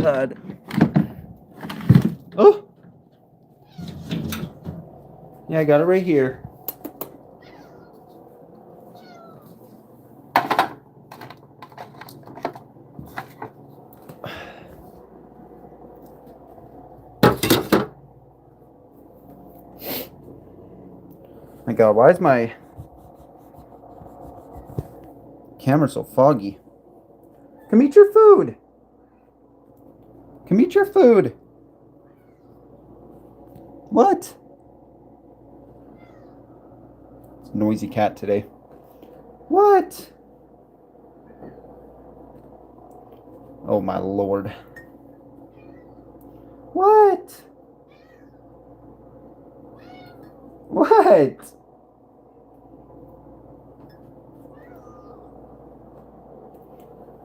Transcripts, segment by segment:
God. Oh. Yeah, I got it right here. My God, why is my camera so foggy? Come eat your food. Come eat your food. What? It's a noisy cat today. What? Oh my Lord. What? What?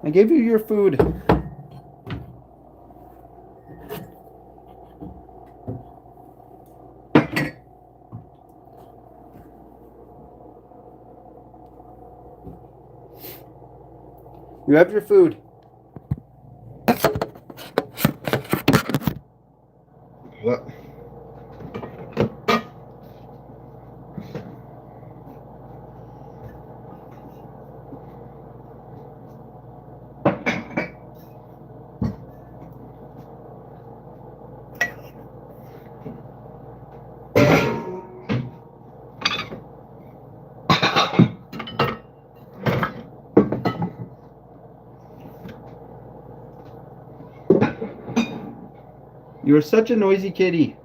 I gave you your food. You have your food. What? You're such a noisy kitty.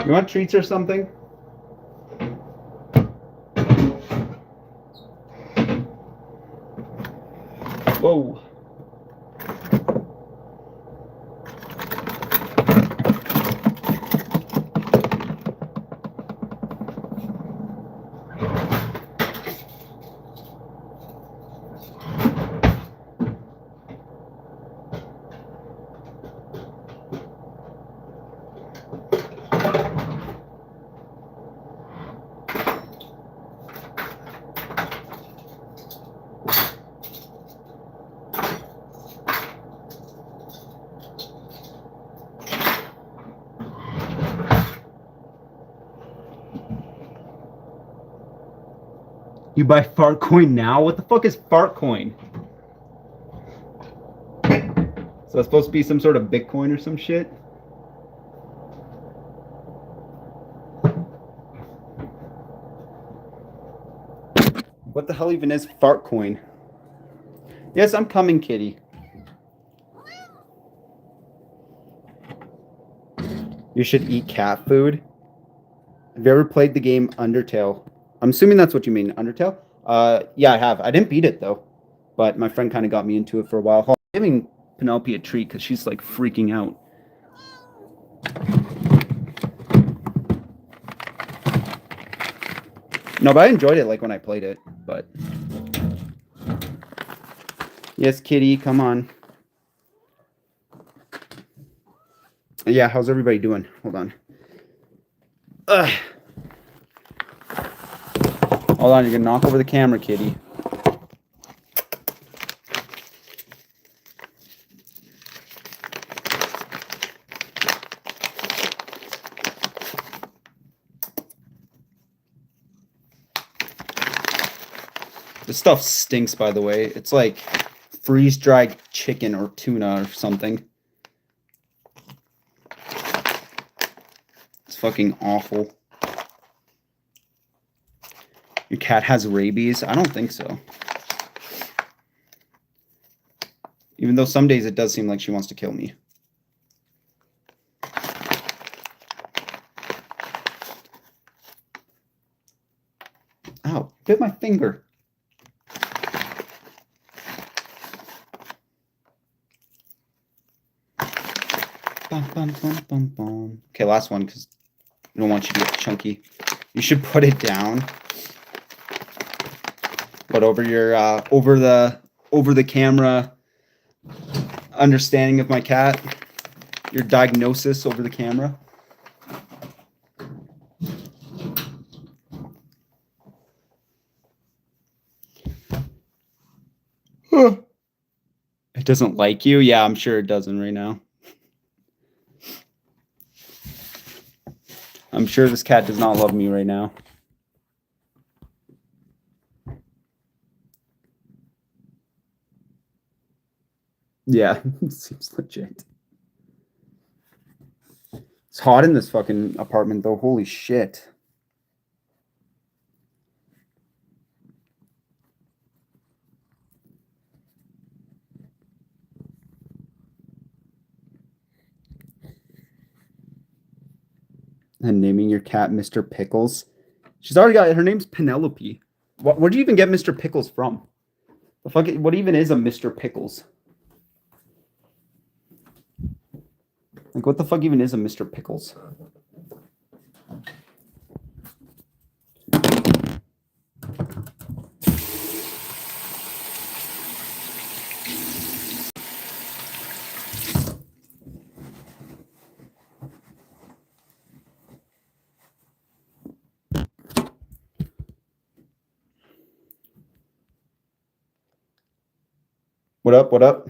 You want treats or something? Whoa. You buy fart coin now? What the fuck is fart coin? So it's supposed to be some sort of Bitcoin or some shit? What the hell even is fart coin? Yes, I'm coming, kitty. You should eat cat food. Have you ever played the game Undertale? I'm assuming that's what you mean, Undertale? Yeah, I have. I didn't beat it, though. But my friend kind of got me into it for a while. I'm giving Penelope a treat because she's, like, freaking out. No, but I enjoyed it, like, when I played it. But... Yes, kitty, come on. Yeah, how's everybody doing? Hold on. Ugh. Hold on, you're gonna knock over the camera, kitty. This stuff stinks, by the way. It's like freeze-dried chicken or tuna or something. It's fucking awful. Your cat has rabies? I don't think so. Even though some days it does seem like she wants to kill me. Ow, bit my finger. Bum, bum, bum, bum, bum. Okay, last one, because I don't want you to get chunky. You should put it down. But over your over the camera understanding of my cat, your diagnosis over the camera. It doesn't like you? Yeah, I'm sure it doesn't right now. I'm sure this cat does not love me right now. Yeah, seems legit. It's hot in this fucking apartment, though. Holy shit. And naming your cat Mr. Pickles. She's already got her name's Penelope. Where'd you even get Mr. Pickles from? The fuck? What even is a Mr. Pickles? Like, what the fuck even is a Mr. Pickles? What up? What up?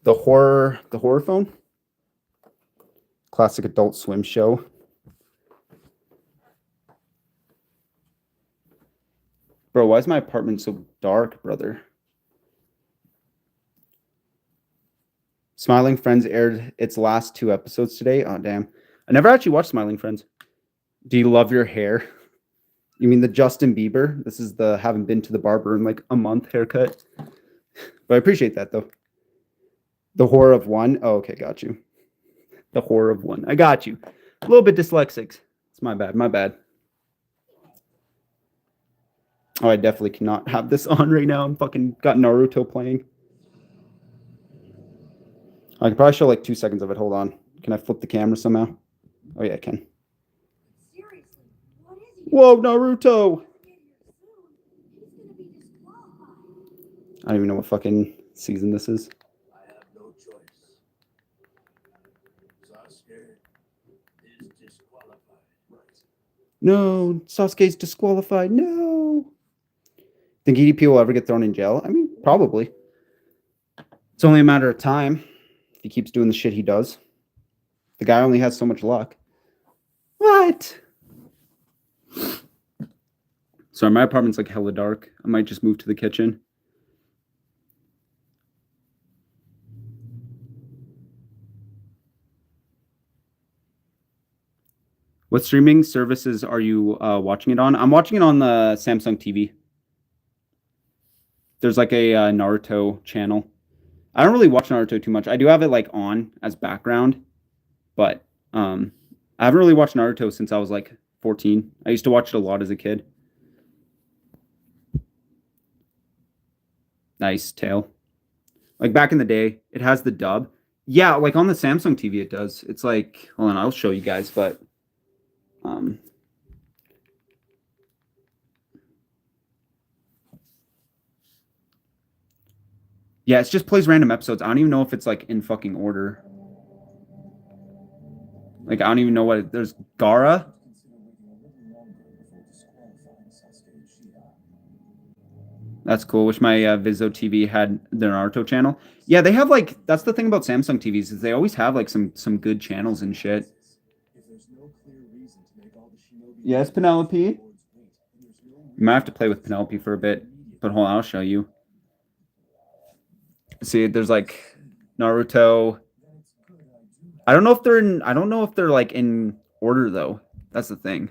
The horror phone? Classic Adult Swim show. Bro, why is my apartment so dark, brother? Smiling Friends aired its last 2 episodes today. Oh, damn. I never actually watched Smiling Friends. Do you love your hair? You mean the Justin Bieber? This is the haven't been to the barber in like a month haircut. But I appreciate that, though. The horror of one. Oh, okay, got you. The horror of one. I got you. A little bit dyslexic. It's my bad. My bad. Oh, I definitely cannot have this on right now. I'm fucking got Naruto playing. I can probably show like 2 seconds of it. Hold on. Can I flip the camera somehow? Oh, yeah, I can. Seriously, what is he? Whoa, Naruto! I don't even know what fucking season this is. I have no choice. Sasuke is disqualified. Right. No, Sasuke's disqualified. No. Think EDP will ever get thrown in jail? I mean, probably. It's only a matter of time if he keeps doing the shit he does. The guy only has so much luck. What? Sorry, my apartment's like hella dark. I might just move to the kitchen. What streaming services are you watching it on? I'm watching it on the Samsung TV. There's like a Naruto channel. I don't really watch Naruto too much. I do have it like on as background, but I haven't really watched Naruto since I was like 14. I used to watch it a lot as a kid. Nice tail. Like back in the day, it has the dub. Yeah, like on the Samsung TV it does. It's like, hold on, I'll show you guys, but yeah, it just plays random episodes. I don't even know if it's like in fucking order. Like I don't even know what there's Gara. That's cool. Wish my Vizzo TV had the Naruto channel. Yeah, they have like that's the thing about Samsung TVs is they always have like some good channels and shit. Yes, Penelope. You might have to play with Penelope for a bit, but hold on, I'll show you. See, there's like Naruto. I don't know if they're in. I don't know if they're like in order though. That's the thing.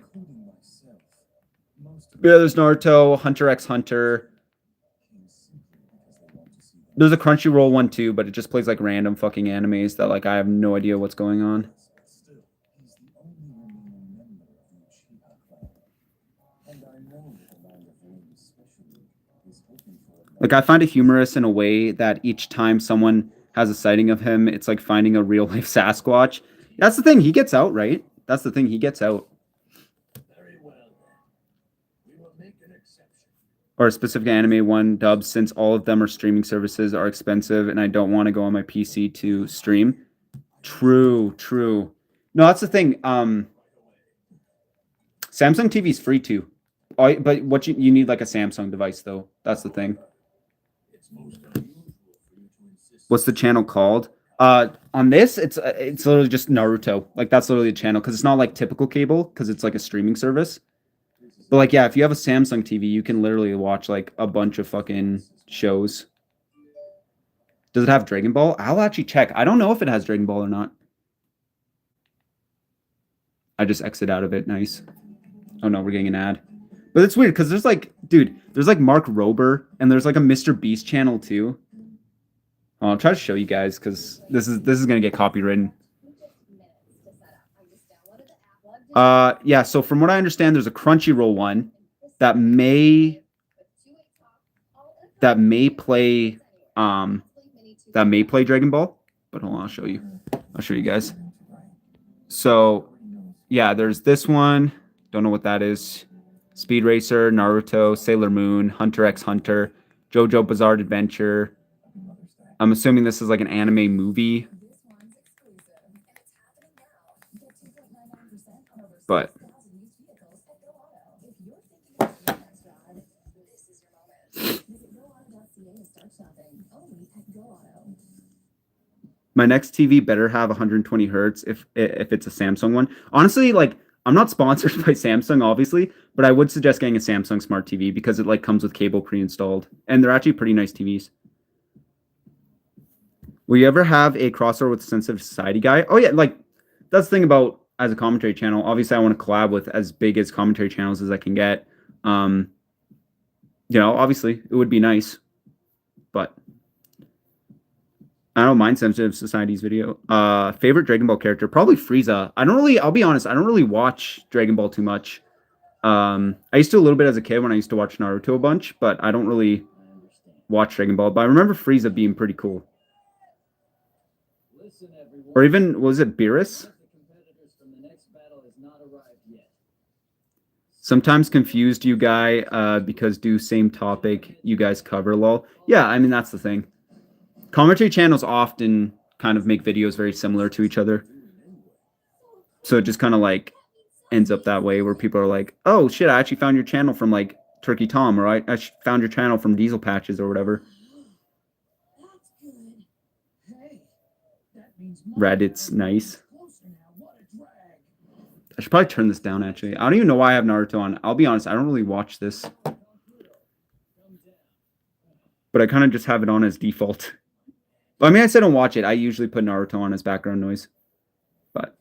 Yeah, there's Naruto, Hunter x Hunter. There's a Crunchyroll one too, but it just plays like random fucking animes that like I have no idea what's going on. Like I find it humorous in a way that each time someone has a sighting of him, it's like finding a real life Sasquatch. That's the thing. He gets out, right? That's the thing. He gets out. Very well, then. We will make an exception. Or a specific anime one dubs, since all of them are streaming services, are expensive, and I don't want to go on my PC to stream. True, true. No, that's the thing. Samsung TV is free too. But what you need like a Samsung device though. That's the thing. It's most unusual for you to insist. What's the channel called? On this, it's literally just Naruto. Like that's literally a channel because it's not like typical cable because it's like a streaming service. But like, yeah, if you have a Samsung TV, you can literally watch like a bunch of fucking shows. Does it have Dragon Ball? I'll actually check. I don't know if it has Dragon Ball or not. I just exit out of it. Nice. Oh no, we're getting an ad. But it's weird because there's like, dude, there's like Mark Rober and there's like a Mr. Beast channel too. I'll try to show you guys because this is gonna get copywritten. Yeah, so from what I understand, there's a Crunchyroll one that may play Dragon Ball. But hold on, I'll show you. I'll show you guys. So yeah, there's this one. Don't know what that is. Speed Racer, Naruto, Sailor Moon, Hunter x Hunter, JoJo Bizarre Adventure. I'm assuming this is like an anime movie. But my next TV better have 120 hertz if it's a Samsung one. Honestly, like I'm not sponsored by Samsung, obviously, but I would suggest getting a Samsung Smart TV because it like comes with cable pre-installed, and they're actually pretty nice TVs. Will you ever have a crossover with Sensitive Society guy? Oh yeah, like that's the thing about as a commentary channel. Obviously, I want to collab with as big as commentary channels as I can get. You know, obviously, it would be nice, but I don't mind Sensitive Society's video. Favorite Dragon Ball character? Probably Frieza. I'll be honest, I don't really watch Dragon Ball too much. I used to a little bit as a kid when I used to watch Naruto a bunch, but I don't really watch Dragon Ball. But I remember Frieza being pretty cool. Or even, was it Beerus? Sometimes confused you guy because do same topic you guys cover, lol. Yeah, I mean, that's the thing. Commentary channels often kind of make videos very similar to each other. So it just kind of like ends up that way where people are like, oh shit, I actually found your channel from like Turkey Tom, or I found your channel from Diesel Patches or whatever. Reddit's nice. I should probably turn this down, actually. I don't even know why I have Naruto on. I'll be honest, I don't really watch this. But I kind of just have it on as default. I mean, I said don't watch it. I usually put Naruto on as background noise. But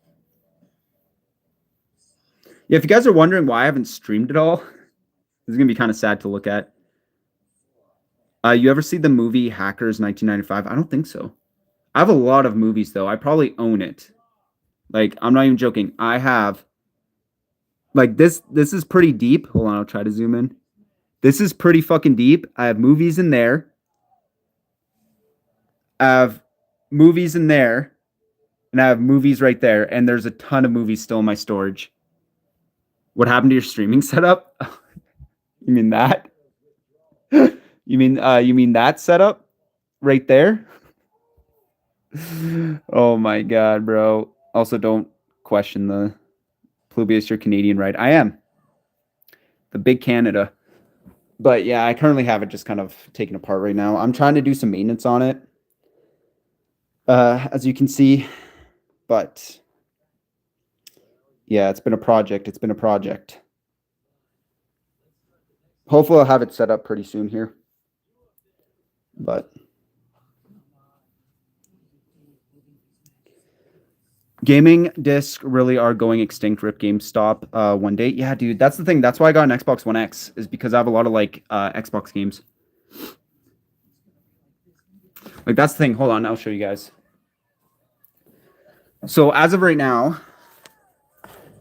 yeah, if you guys are wondering why I haven't streamed at all, this is going to be kind of sad to look at. You ever see the movie Hackers 1995? I don't think so. I have a lot of movies, though. I probably own it. Like, I'm not even joking. I have... Like, this is pretty deep. Hold on, I'll try to zoom in. This is pretty fucking deep. I have movies in there. I have movies in there. And I have movies right there. And there's a ton of movies still in my storage. What happened to your streaming setup? You mean that? You mean that setup? Right there? Oh my god, bro. Also, don't question the Plubius, you're Canadian, right? I am. The big Canada. But yeah, I currently have it just kind of taken apart right now. I'm trying to do some maintenance on it. As you can see. But yeah, it's been a project. It's been a project. Hopefully I'll have it set up pretty soon here. But gaming discs really are going extinct. Rip GameStop one day. Yeah, dude, that's the thing. That's why I got an Xbox One X, is because I have a lot of like Xbox games. Like that's the thing. Hold on, I'll show you guys. So as of right now,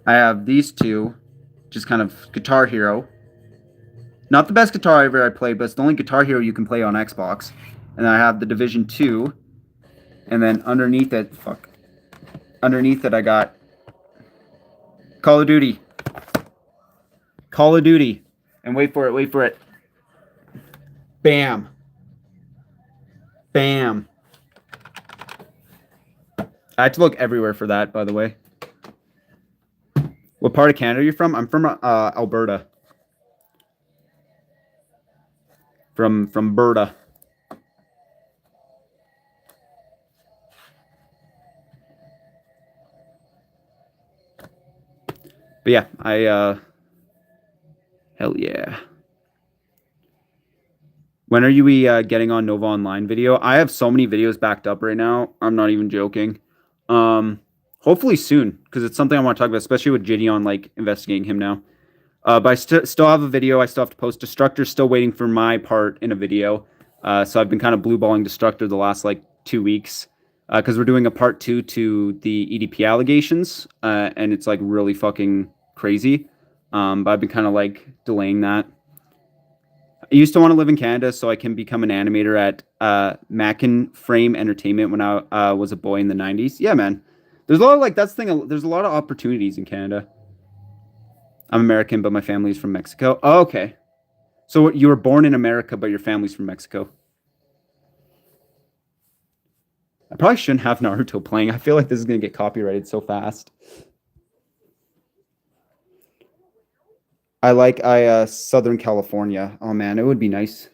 I have these two, just kind of Guitar Hero. Not the best Guitar ever I played, but it's the only Guitar Hero you can play on Xbox. And I have the Division 2. And then underneath it, I got Call of Duty. Call of Duty. And wait for it. Bam. Bam. I had to look everywhere for that, by the way. What part of Canada are you from? I'm from Alberta. From Berta. But yeah, hell yeah. When are you getting on Nova Online video? I have so many videos backed up right now. I'm not even joking. Um, Hopefully soon, because it's something I want to talk about, especially with Gideon like investigating him now. But I still have a video. I still have to post. Destructor's still waiting for my part in a video. So I've been kind of blue balling Destructor the last like 2 weeks because we're doing a part 2 to the EDP allegations, and it's like really fucking crazy. But I've been kind of like delaying that. I used to want to live in Canada so I can become an animator at Mackin Frame Entertainment when I was a boy in the 90s. Yeah, man. There's a lot of like that's the thing. There's a lot of opportunities in Canada. I'm American, but my family's from Mexico. Oh, okay. So you were born in America, but your family's from Mexico. I probably shouldn't have Naruto playing. I feel like this is gonna get copyrighted so fast. I Southern California. Oh man, it would be nice.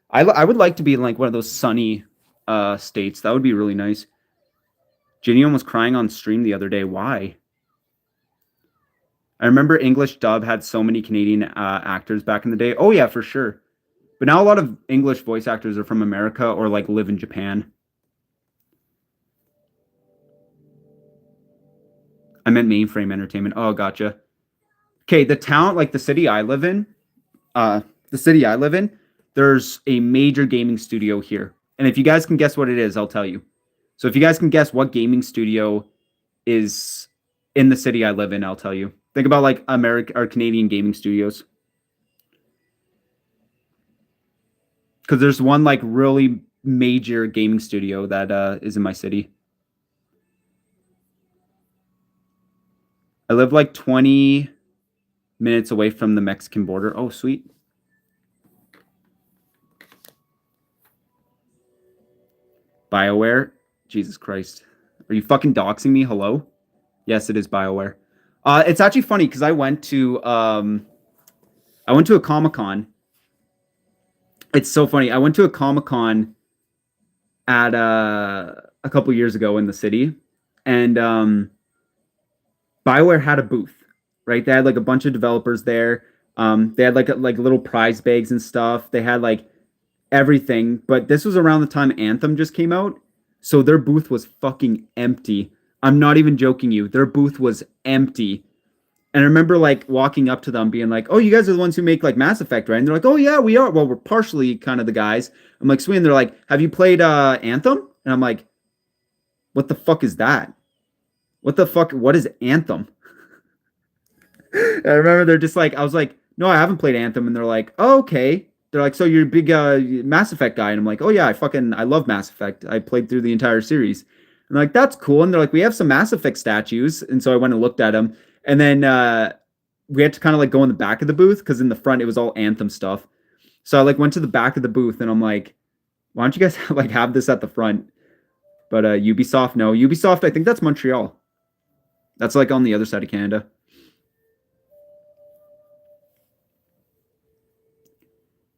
I would like to be in like one of those sunny states. That would be really nice. Ginny was crying on stream the other day. Why? I remember English dub had so many Canadian actors back in the day. Oh yeah, for sure. But now a lot of English voice actors are from America or like live in Japan. I meant mainframe entertainment. Oh, gotcha. Okay, the town, like the city I live in, the city I live in, there's a major gaming studio here. And if you guys can guess what it is, I'll tell you. So if you guys can guess what gaming studio is in the city I live in, I'll tell you. Think about like American or Canadian gaming studios. Because there's one like really major gaming studio that is in my city. I live like 20 minutes away from the Mexican border. Oh, sweet. BioWare? Jesus Christ. Are you fucking doxing me? Hello? Yes, it is BioWare. It's actually funny because I went to a Comic-Con. It's so funny. I went to a Comic-Con at a couple years ago in the city, and BioWare had a booth, right? They had like a bunch of developers there. They had like little prize bags and stuff. They had like everything, but this was around the time Anthem just came out, so their booth was fucking empty. I'm not even joking you. Their booth was empty. And I remember like walking up to them being like, "Oh, you guys are the ones who make like Mass Effect, right?" And they're like, "Oh yeah, we are." Well, we're partially kind of the guys. I'm like, "Sweet." And they're like, "Have you played Anthem?" And I'm like, "What the fuck is that? What the fuck? What is Anthem?" I remember they're just like, I was like, "No, I haven't played Anthem." And they're like, "Oh, okay." They're like, "So you're a big Mass Effect guy?" And I'm like, "Oh yeah, I love Mass Effect. I played through the entire series." And they're like, "That's cool." And they're like, "We have some Mass Effect statues." And so I went and looked at them. And then we had to kind of like go in the back of the booth because in the front it was all Anthem stuff. So I like went to the back of the booth and I'm like, "Why don't you guys like have this at the front?" But Ubisoft, no. Ubisoft, I think that's Montreal. That's like on the other side of Canada.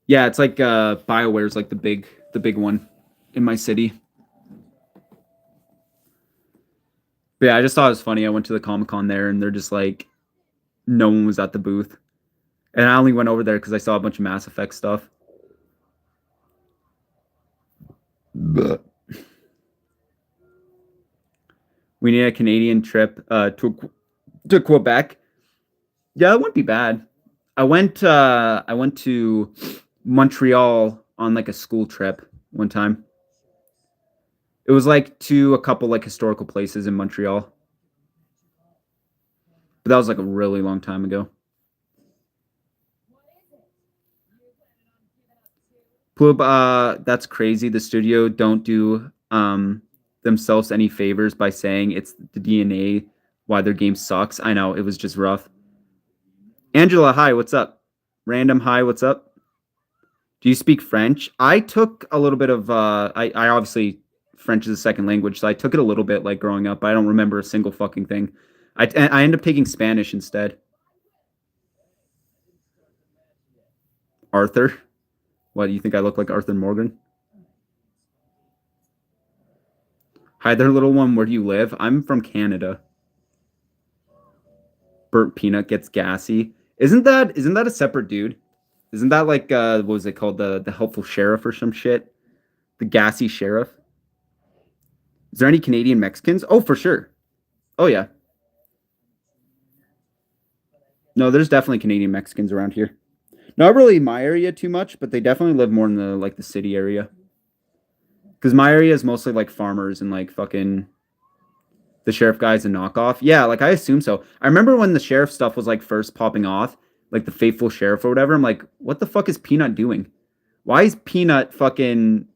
Yeah, it's like BioWare's like the big one in my city. But yeah, I just thought it was funny. I went to the Comic-Con there and they're just like no one was at the booth. And I only went over there because I saw a bunch of Mass Effect stuff. But we need a Canadian trip to Quebec. Yeah, that wouldn't be bad. I went to Montreal on like a school trip one time. It was like to a couple like historical places in Montreal. But that was like a really long time ago. Plub, that's crazy. The studio don't do themselves any favors by saying it's the DNA why their game sucks. I know, it was just rough. Angela, hi, what's up? Random, hi, what's up? Do you speak French? I took a little bit of I obviously French is a second language, so I took it a little bit like growing up, but I don't remember a single fucking thing. I ended up taking Spanish instead. Arthur? What, do you think I look like Arthur Morgan? Hi there, little one. Where do you live? I'm from Canada. Burnt peanut gets gassy. Isn't that a separate dude? Isn't that like what was it called? The helpful sheriff or some shit? The gassy sheriff? Is there any Canadian Mexicans? Oh, for sure. Oh yeah. No, there's definitely Canadian Mexicans around here. Not really my area too much, but they definitely live more in the like the city area. Because my area is mostly like farmers and like fucking the sheriff guy's a knockoff. Yeah, like I assume so. I remember when the sheriff stuff was like first popping off, like the faithful sheriff or whatever. I'm like, what the fuck is Peanut doing? Why is Peanut fucking?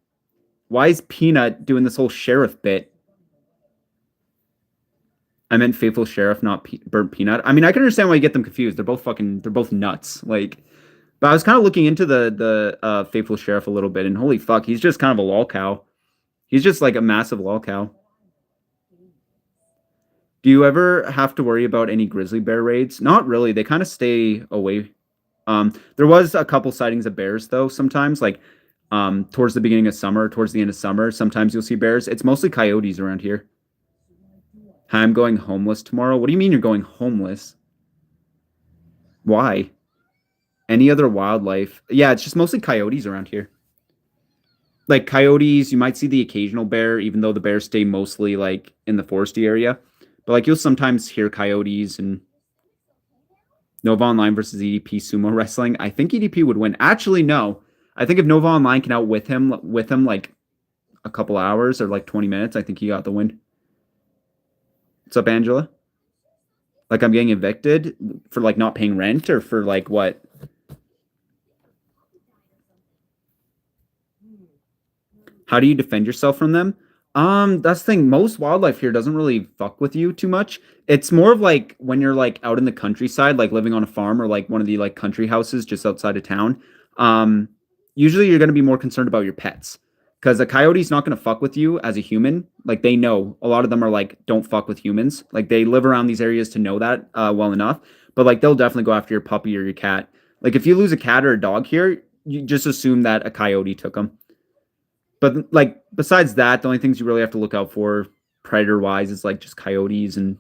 Why is Peanut doing this whole sheriff bit? I meant faithful sheriff, not burnt peanut. I mean, I can understand why you get them confused. They're both nuts. Like, but I was kind of looking into the faithful sheriff a little bit, and holy fuck, he's just kind of a lol cow. He's just like a massive lol cow. Do you ever have to worry about any grizzly bear raids? Not really. They kind of stay away. There was a couple sightings of bears though. Sometimes, like, towards the beginning of summer, towards the end of summer, sometimes you'll see bears. It's mostly coyotes around here. Hi, I'm going homeless tomorrow. What do you mean you're going homeless? Why? Any other wildlife? Yeah, it's just mostly coyotes around here. Like coyotes, you might see the occasional bear, even though the bears stay mostly like in the foresty area. But like you'll sometimes hear coyotes and Nova Online versus EDP sumo wrestling. I think EDP would win. Actually, no. I think if Nova Online can outwit him like a couple hours or like 20 minutes, I think he got the win. What's up, Angela? Like I'm getting evicted for like not paying rent or for like what? How do you defend yourself from them? That's the thing. Most wildlife here doesn't really fuck with you too much. It's more of like when you're like out in the countryside, like living on a farm or like one of the like country houses just outside of town. Usually you're gonna be more concerned about your pets. Because a coyote's not gonna fuck with you as a human. Like they know a lot of them are like, don't fuck with humans. Like they live around these areas to know that well enough. But like they'll definitely go after your puppy or your cat. Like if you lose a cat or a dog here, you just assume that a coyote took them. But like besides that, the only things you really have to look out for predator wise is like just coyotes and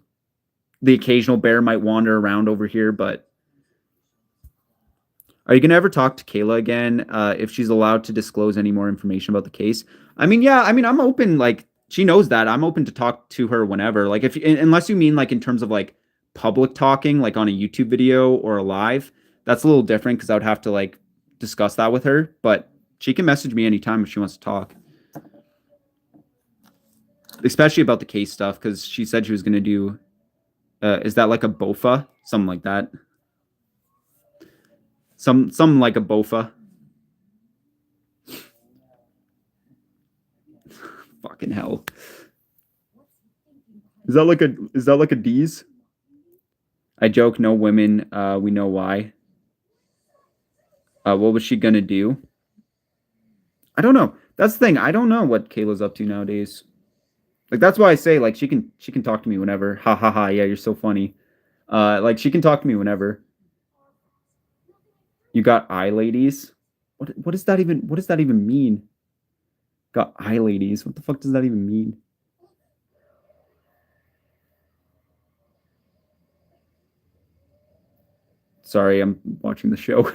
the occasional bear might wander around over here. But are you gonna ever talk to Kayla again if she's allowed to disclose any more information about the case? I mean, yeah, I mean I'm open. Like she knows that I'm open to talk to her whenever. Like if unless you mean like in terms of like public talking, like on a YouTube video or a live, that's a little different because I would have to like discuss that with her. But she can message me anytime if she wants to talk. Especially about the case stuff, because she said she was going to do... is that like a BOFA? Something like that. Something like a BOFA. Fucking hell. Is that like a D's? I joke, no women. We know why. What was she going to do? I don't know. That's the thing. I don't know what Kayla's up to nowadays. Like that's why I say like she can talk to me whenever. Ha ha ha. Yeah, you're so funny. Like she can talk to me whenever. You got eye ladies? What does that even mean? Got eye ladies. What the fuck does that even mean? Sorry, I'm watching the show.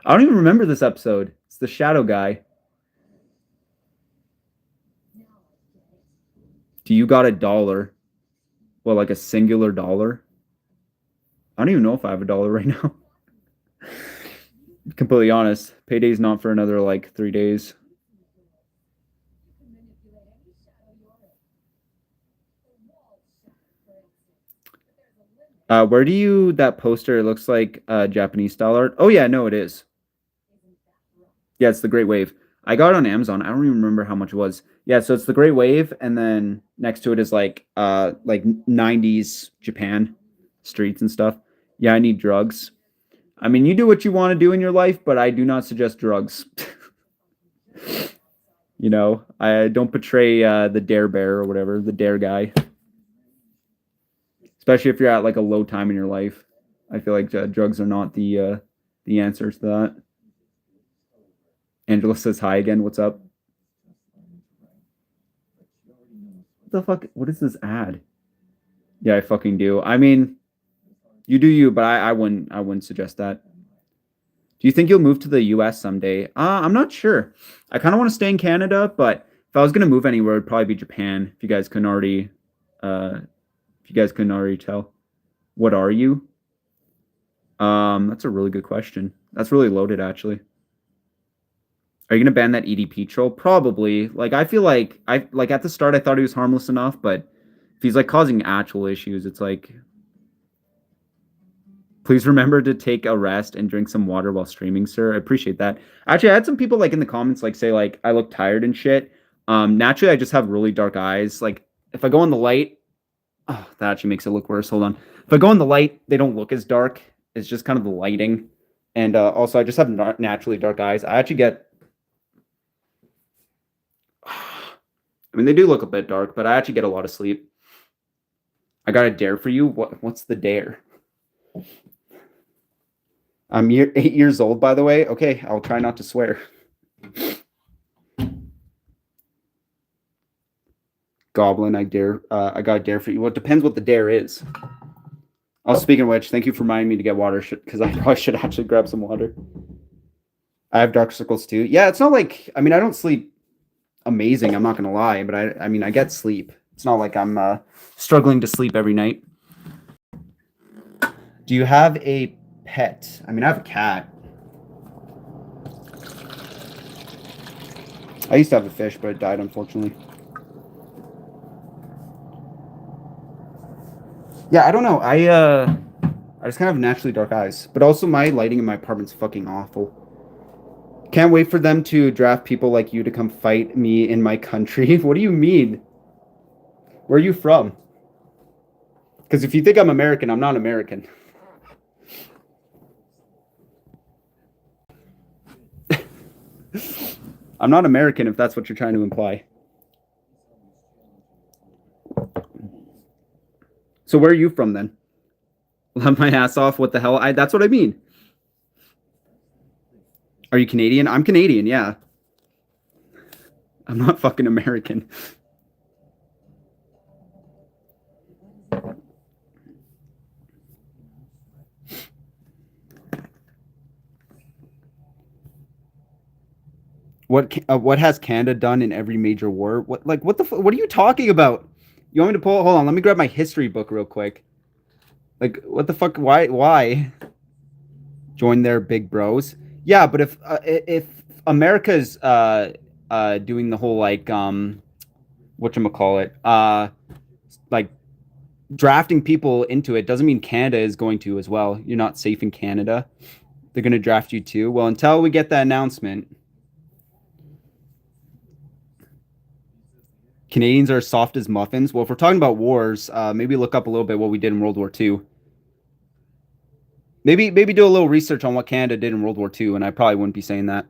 I don't even remember this episode. It's the shadow guy. Do you got $1? Well, like a singular dollar? I don't even know if I have $1 right now. Completely honest. Payday's not for another like 3 days. Where do you that poster? It looks like Japanese style art. Oh yeah, no, it is. Yeah, it's the Great Wave. I got it on Amazon. I don't even remember how much it was. Yeah, so it's the Great Wave, and then next to it is like 90s Japan streets and stuff. Yeah, I need drugs. I mean, you do what you want to do in your life, but I do not suggest drugs. You know, I don't betray the Dare Bear or whatever, the Dare guy. Especially if you're at like a low time in your life. I feel like drugs are not the answer to that. Angela says hi again. What's up? What the fuck? What is this ad? Yeah, I fucking do. I mean, You do you, but I wouldn't suggest that. Do you think you'll move to the US someday? I'm not sure. I kind of want to stay in Canada, but if I was gonna move anywhere, it'd probably be Japan. Uh, if you guys couldn't already tell. What are you? That's a really good question. That's really loaded, actually. Are you gonna ban that EDP troll? Probably. Like, I feel like at the start I thought he was harmless enough, but if he's like causing actual issues, it's like, please remember to take a rest and drink some water while streaming, sir. I appreciate that. Actually, I had some people like in the comments like say like I look tired and shit. Naturally, I just have really dark eyes. Like if I go in the light, oh, that actually makes it look worse. Hold on. If I go in the light, they don't look as dark. It's just kind of the lighting, and also I just have naturally dark eyes. I actually get. I mean, they do look a bit dark, but I actually get a lot of sleep. I got a dare for you. What's the dare? I'm 8 years old, by the way. Okay, I'll try not to swear. Goblin, I dare. I got a dare for you. Well, it depends what the dare is. Oh, speaking of which, thank you for reminding me to get water because I probably should actually grab some water. I have dark circles too. Yeah, it's not like I don't sleep amazing. I'm not gonna lie, but I get sleep. It's not like I'm struggling to sleep every night. Do you have a pet? I have a cat. I used to have a fish, but it died, unfortunately. Yeah, I don't know. I just kind of have naturally dark eyes, but also my lighting in my apartment's fucking awful. Can't wait for them to draft people like you to come fight me in my country. What do you mean? Where are you from? Because if you think I'm American, I'm not American. I'm not American if that's what you're trying to imply. So where are you from then? Laugh my ass off. What the hell? That's what I mean. Are you Canadian? I'm Canadian, yeah. I'm not fucking American. What has Canada done in every major war? What what are you talking about? You want me to pull? Hold on, let me grab my history book real quick. Like what the fuck? Why? Join their big bros? Yeah, but if America's doing the whole like whatchamacallit, like drafting people into it doesn't mean Canada is going to as well. You're not safe in Canada. They're going to draft you too. Well, until we get that announcement, Canadians are soft as muffins. Well, if we're talking about wars, maybe look up a little bit what we did in World War II. Maybe do a little research on what Canada did in World War II, and I probably wouldn't be saying that.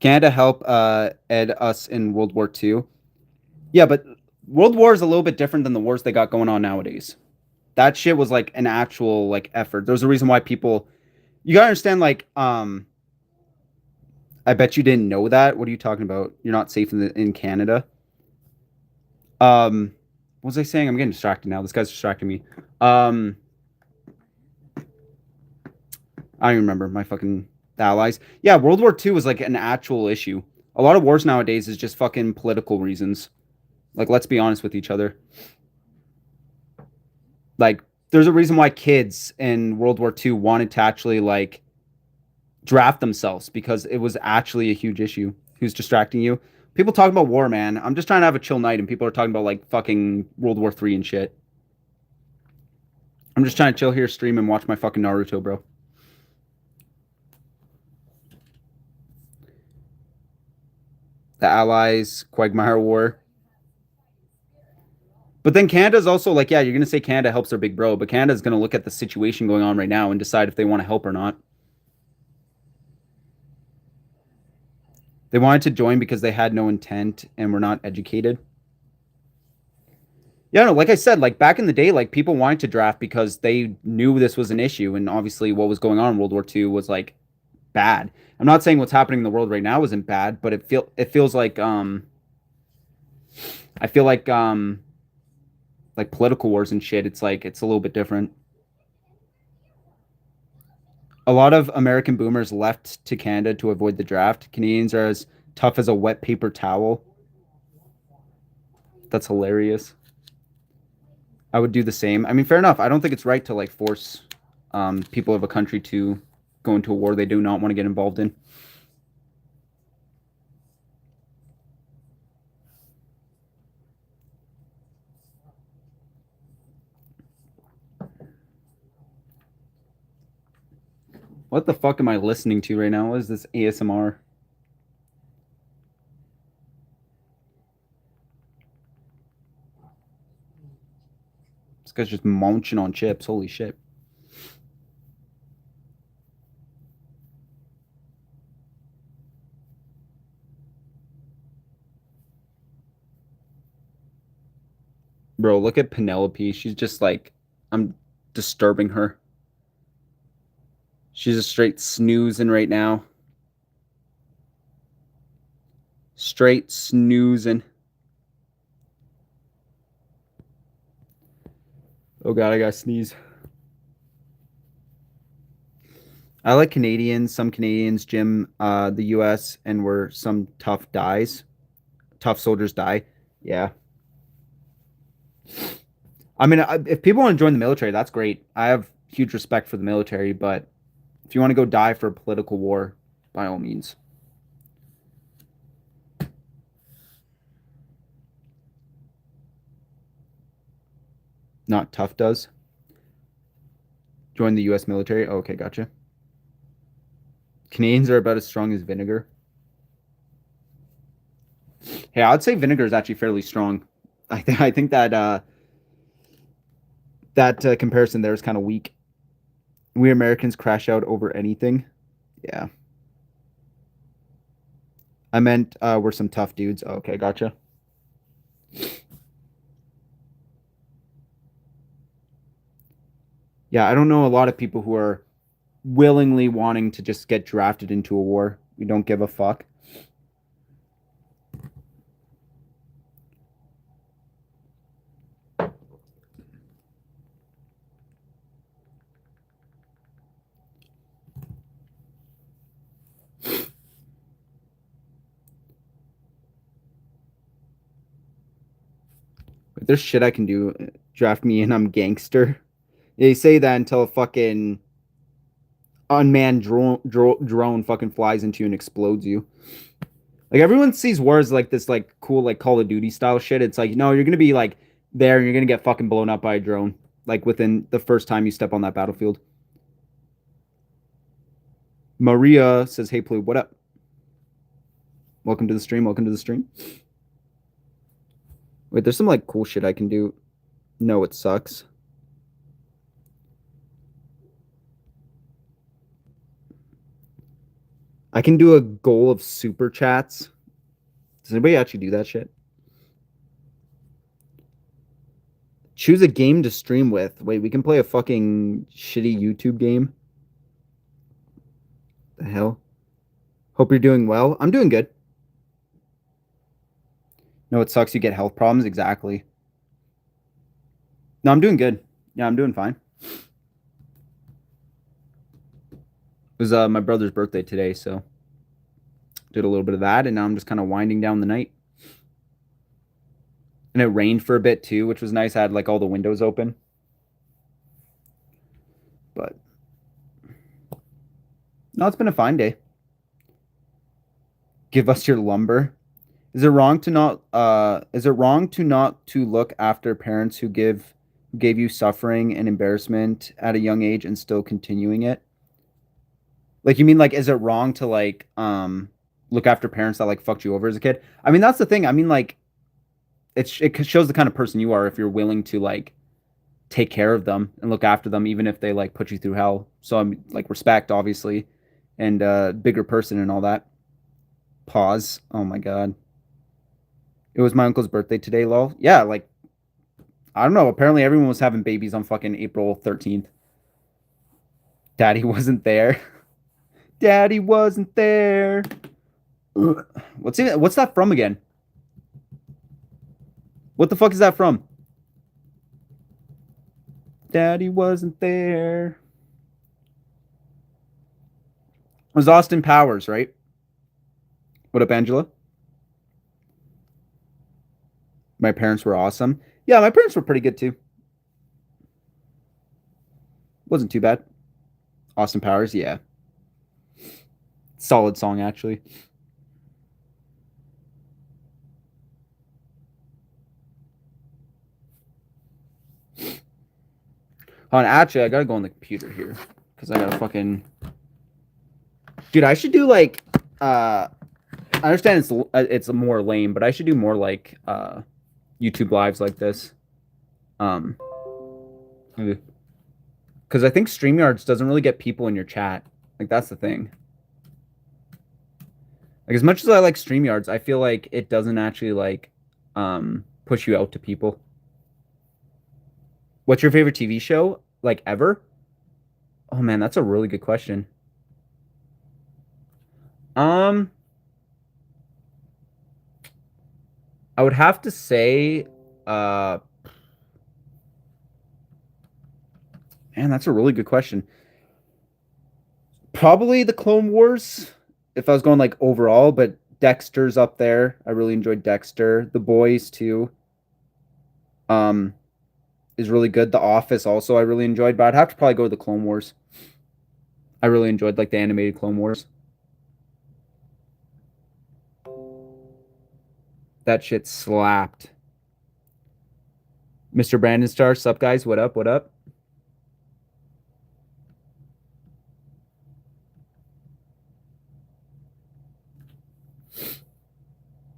Canada helped ed us in World War II. Yeah, but World War is a little bit different than the wars they got going on nowadays. That shit was like an actual like effort. There's a reason why people. You gotta understand, like, I bet you didn't know that. What are you talking about? You're not safe in Canada. What was I saying? I'm getting distracted now. This guy's distracting me. I don't even remember my fucking allies. Yeah, World War II was like an actual issue. A lot of wars nowadays is just fucking political reasons. Like, let's be honest with each other. Like, there's a reason why kids in World War II wanted to actually like draft themselves because it was actually a huge issue. Who's distracting you? People talk about war, man. I'm just trying to have a chill night, and people are talking about like fucking World War III and shit. I'm just trying to chill here, stream, and watch my fucking Naruto, bro. The Allies, Quagmire War. But then Canada's also like, yeah, you're going to say Canada helps their big bro, but Canada's going to look at the situation going on right now and decide if they want to help or not. They wanted to join because they had no intent and were not educated. Yeah, no, like I said, like back in the day, like people wanted to draft because they knew this was an issue, and obviously what was going on in World War II was like bad. I'm not saying what's happening in the world right now isn't bad, but it feels like I feel like like political wars and shit, it's like it's a little bit different. A lot of American boomers left to Canada to avoid the draft. Canadians are as tough as a wet paper towel. That's hilarious. I would do the same. I mean, fair enough. I don't think it's right to like force people of a country to go into a war they do not want to get involved in. What the fuck am I listening to right now? What is this ASMR? This guy's just munching on chips. Holy shit. Bro, look at Penelope. She's just like, I'm disturbing her. She's just straight snoozing right now. Straight snoozing. Oh god, I gotta sneeze. I like Canadians. Some Canadians gym the US and where some tough soldiers die. Yeah. I mean, if people want to join the military, that's great. I have huge respect for the military, but if you want to go die for a political war, by all means. Not tough does. Join the US military. Oh, okay, gotcha. Canadians are about as strong as vinegar. Hey, I'd say vinegar is actually fairly strong. I think that comparison there is kind of weak. We Americans crash out over anything. Yeah. I meant we're some tough dudes. Oh, okay, gotcha. Yeah, I don't know a lot of people who are willingly wanting to just get drafted into a war. We don't give a fuck. If there's shit I can do, draft me and I'm gangster. They say that until a fucking unmanned drone fucking flies into you and explodes you. Like everyone sees wars like this, like cool, like Call of Duty style shit. It's like, no, you're gonna be like there and you're gonna get fucking blown up by a drone, like within the first time you step on that battlefield. Maria says, "Hey, Plu, what up? Welcome to the stream. Welcome to the stream." Wait, there's some like cool shit I can do. No, it sucks. I can do a goal of super chats. Does anybody actually do that shit? Choose a game to stream with. Wait, we can play a fucking shitty YouTube game? The hell? Hope you're doing well. I'm doing good. No, it sucks you get health problems. Exactly. No, I'm doing good. Yeah, I'm doing fine. It was my brother's birthday today, so did a little bit of that, and now I'm just kind of winding down the night. And it rained for a bit too, which was nice. I had like all the windows open. But no, it's been a fine day. Give us your lumber. Is it wrong to not to look after parents who gave you suffering and embarrassment at a young age and still continuing it? Like you mean like is it wrong to like look after parents that like fucked you over as a kid? I mean that's the thing. I mean like it shows the kind of person you are if you're willing to like take care of them and look after them even if they like put you through hell. So I'm like respect obviously and bigger person and all that. Pause. Oh my god. It was my uncle's birthday today, lol. Yeah, like I don't know. Apparently everyone was having babies on fucking April 13th. Daddy wasn't there. Daddy wasn't there. What's that from again? What the fuck is that from? Daddy wasn't there. It was Austin Powers, right? What up, Angela? My parents were awesome. Yeah, my parents were pretty good too. Wasn't too bad. Austin Powers, yeah. Solid song, actually. Hold on, actually, I gotta go on the computer here because I gotta fucking. Dude, I should do like. I understand it's more lame, but I should do more like YouTube lives like this. Because I think StreamYards doesn't really get people in your chat. Like that's the thing. Like as much as I like StreamYards, I feel like it doesn't actually like push you out to people. What's your favorite TV show? Like ever? Oh man, that's a really good question. I would have to say man, that's a really good question. Probably the Clone Wars, if I was going like overall, but Dexter's up there. I really enjoyed Dexter. The Boys too. Um, is really good. The Office also I really enjoyed, but I'd have to probably go with the Clone Wars. I really enjoyed like the animated Clone Wars. That shit slapped. Mr. Brandon Star, sup guys? What up? What up?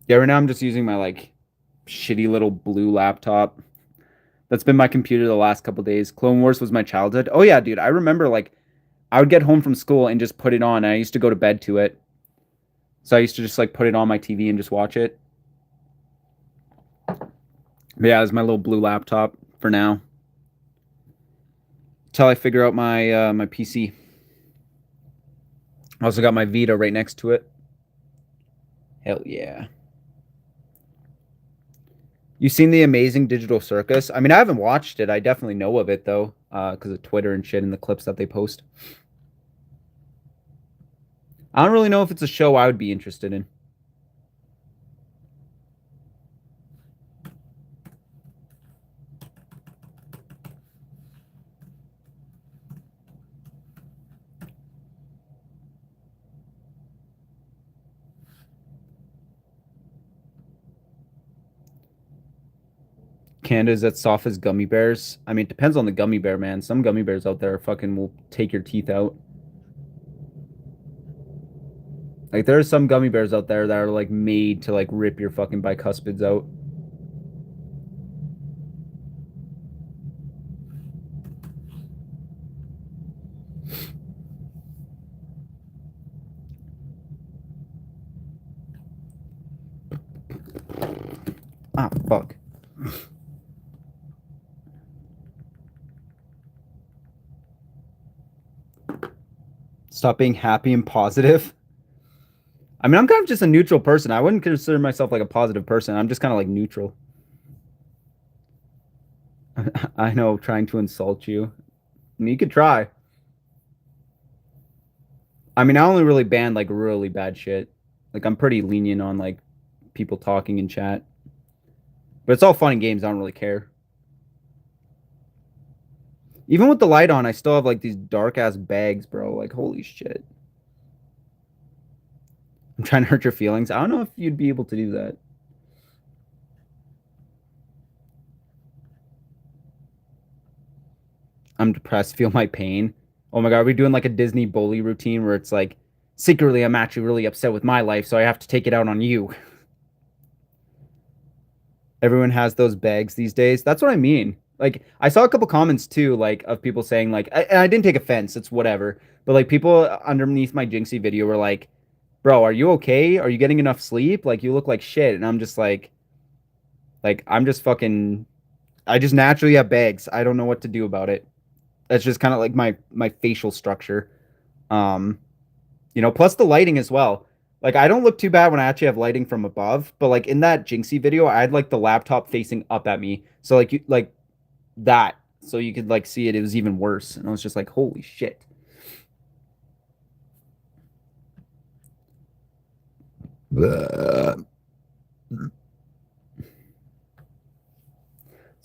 Yeah, right now I'm just using my like shitty little blue laptop. That's been my computer the last couple days. Clone Wars was my childhood. Oh yeah, dude. I remember like I would get home from school and just put it on. And I used to go to bed to it. So I used to just like put it on my TV and just watch it. But yeah, it's my little blue laptop for now. Until I figure out my my PC. I also got my Vita right next to it. Hell yeah. You seen the Amazing Digital Circus? I mean, I haven't watched it. I definitely know of it though, because of Twitter and shit and the clips that they post. I don't really know if it's a show I would be interested in. Canada's as soft as gummy bears. I mean, it depends on the gummy bear, man. Some gummy bears out there fucking will take your teeth out. Like there are some gummy bears out there that are like made to like rip your fucking bicuspids out. Ah, fuck. Stop being happy and positive. I mean, I'm kind of just a neutral person. I wouldn't consider myself like a positive person. I'm just kind of like neutral. I know, trying to insult you. I mean, you could try. I mean, I only really ban like really bad shit. Like, I'm pretty lenient on like people talking in chat. But it's all fun and games. I don't really care. Even with the light on, I still have like these dark ass bags, bro. Like, holy shit. I'm trying to hurt your feelings. I don't know if you'd be able to do that. I'm depressed. Feel my pain. Oh my god, are we doing like a Disney bully routine where it's like, secretly, I'm actually really upset with my life, so I have to take it out on you. Everyone has those bags these days. That's what I mean. Like, I saw a couple comments too, like of people saying like, and I didn't take offense. It's whatever. But like people underneath my Jinxie video were like, "Bro, are you okay? Are you getting enough sleep? Like, you look like shit." And I'm just like I'm just fucking. I just naturally have bags. I don't know what to do about it. That's just kind of like my facial structure. Um, plus the lighting as well. Like I don't look too bad when I actually have lighting from above, but like in that Jinxie video, I had like the laptop facing up at me. So like you like that. so you could like see it. It was even worse, and I was just like, holy shit. It's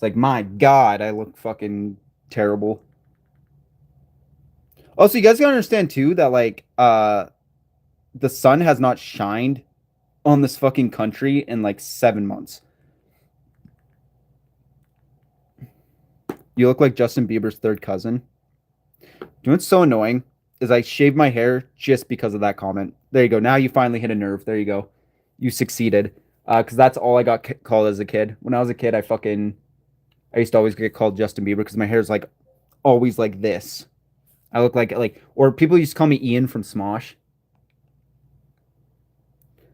like, my God, I look fucking terrible. Also, you guys gotta understand too that like the sun has not shined on this fucking country in like 7 months. You look like Justin Bieber's third cousin. You know what's so annoying is I shaved my hair just because of that comment. There you go. Now you finally hit a nerve. There you go. You succeeded. Because that's all I got called as a kid. When I was a kid, I used to always get called Justin Bieber because my hair is like always like this. I look like, or people used to call me Ian from Smosh.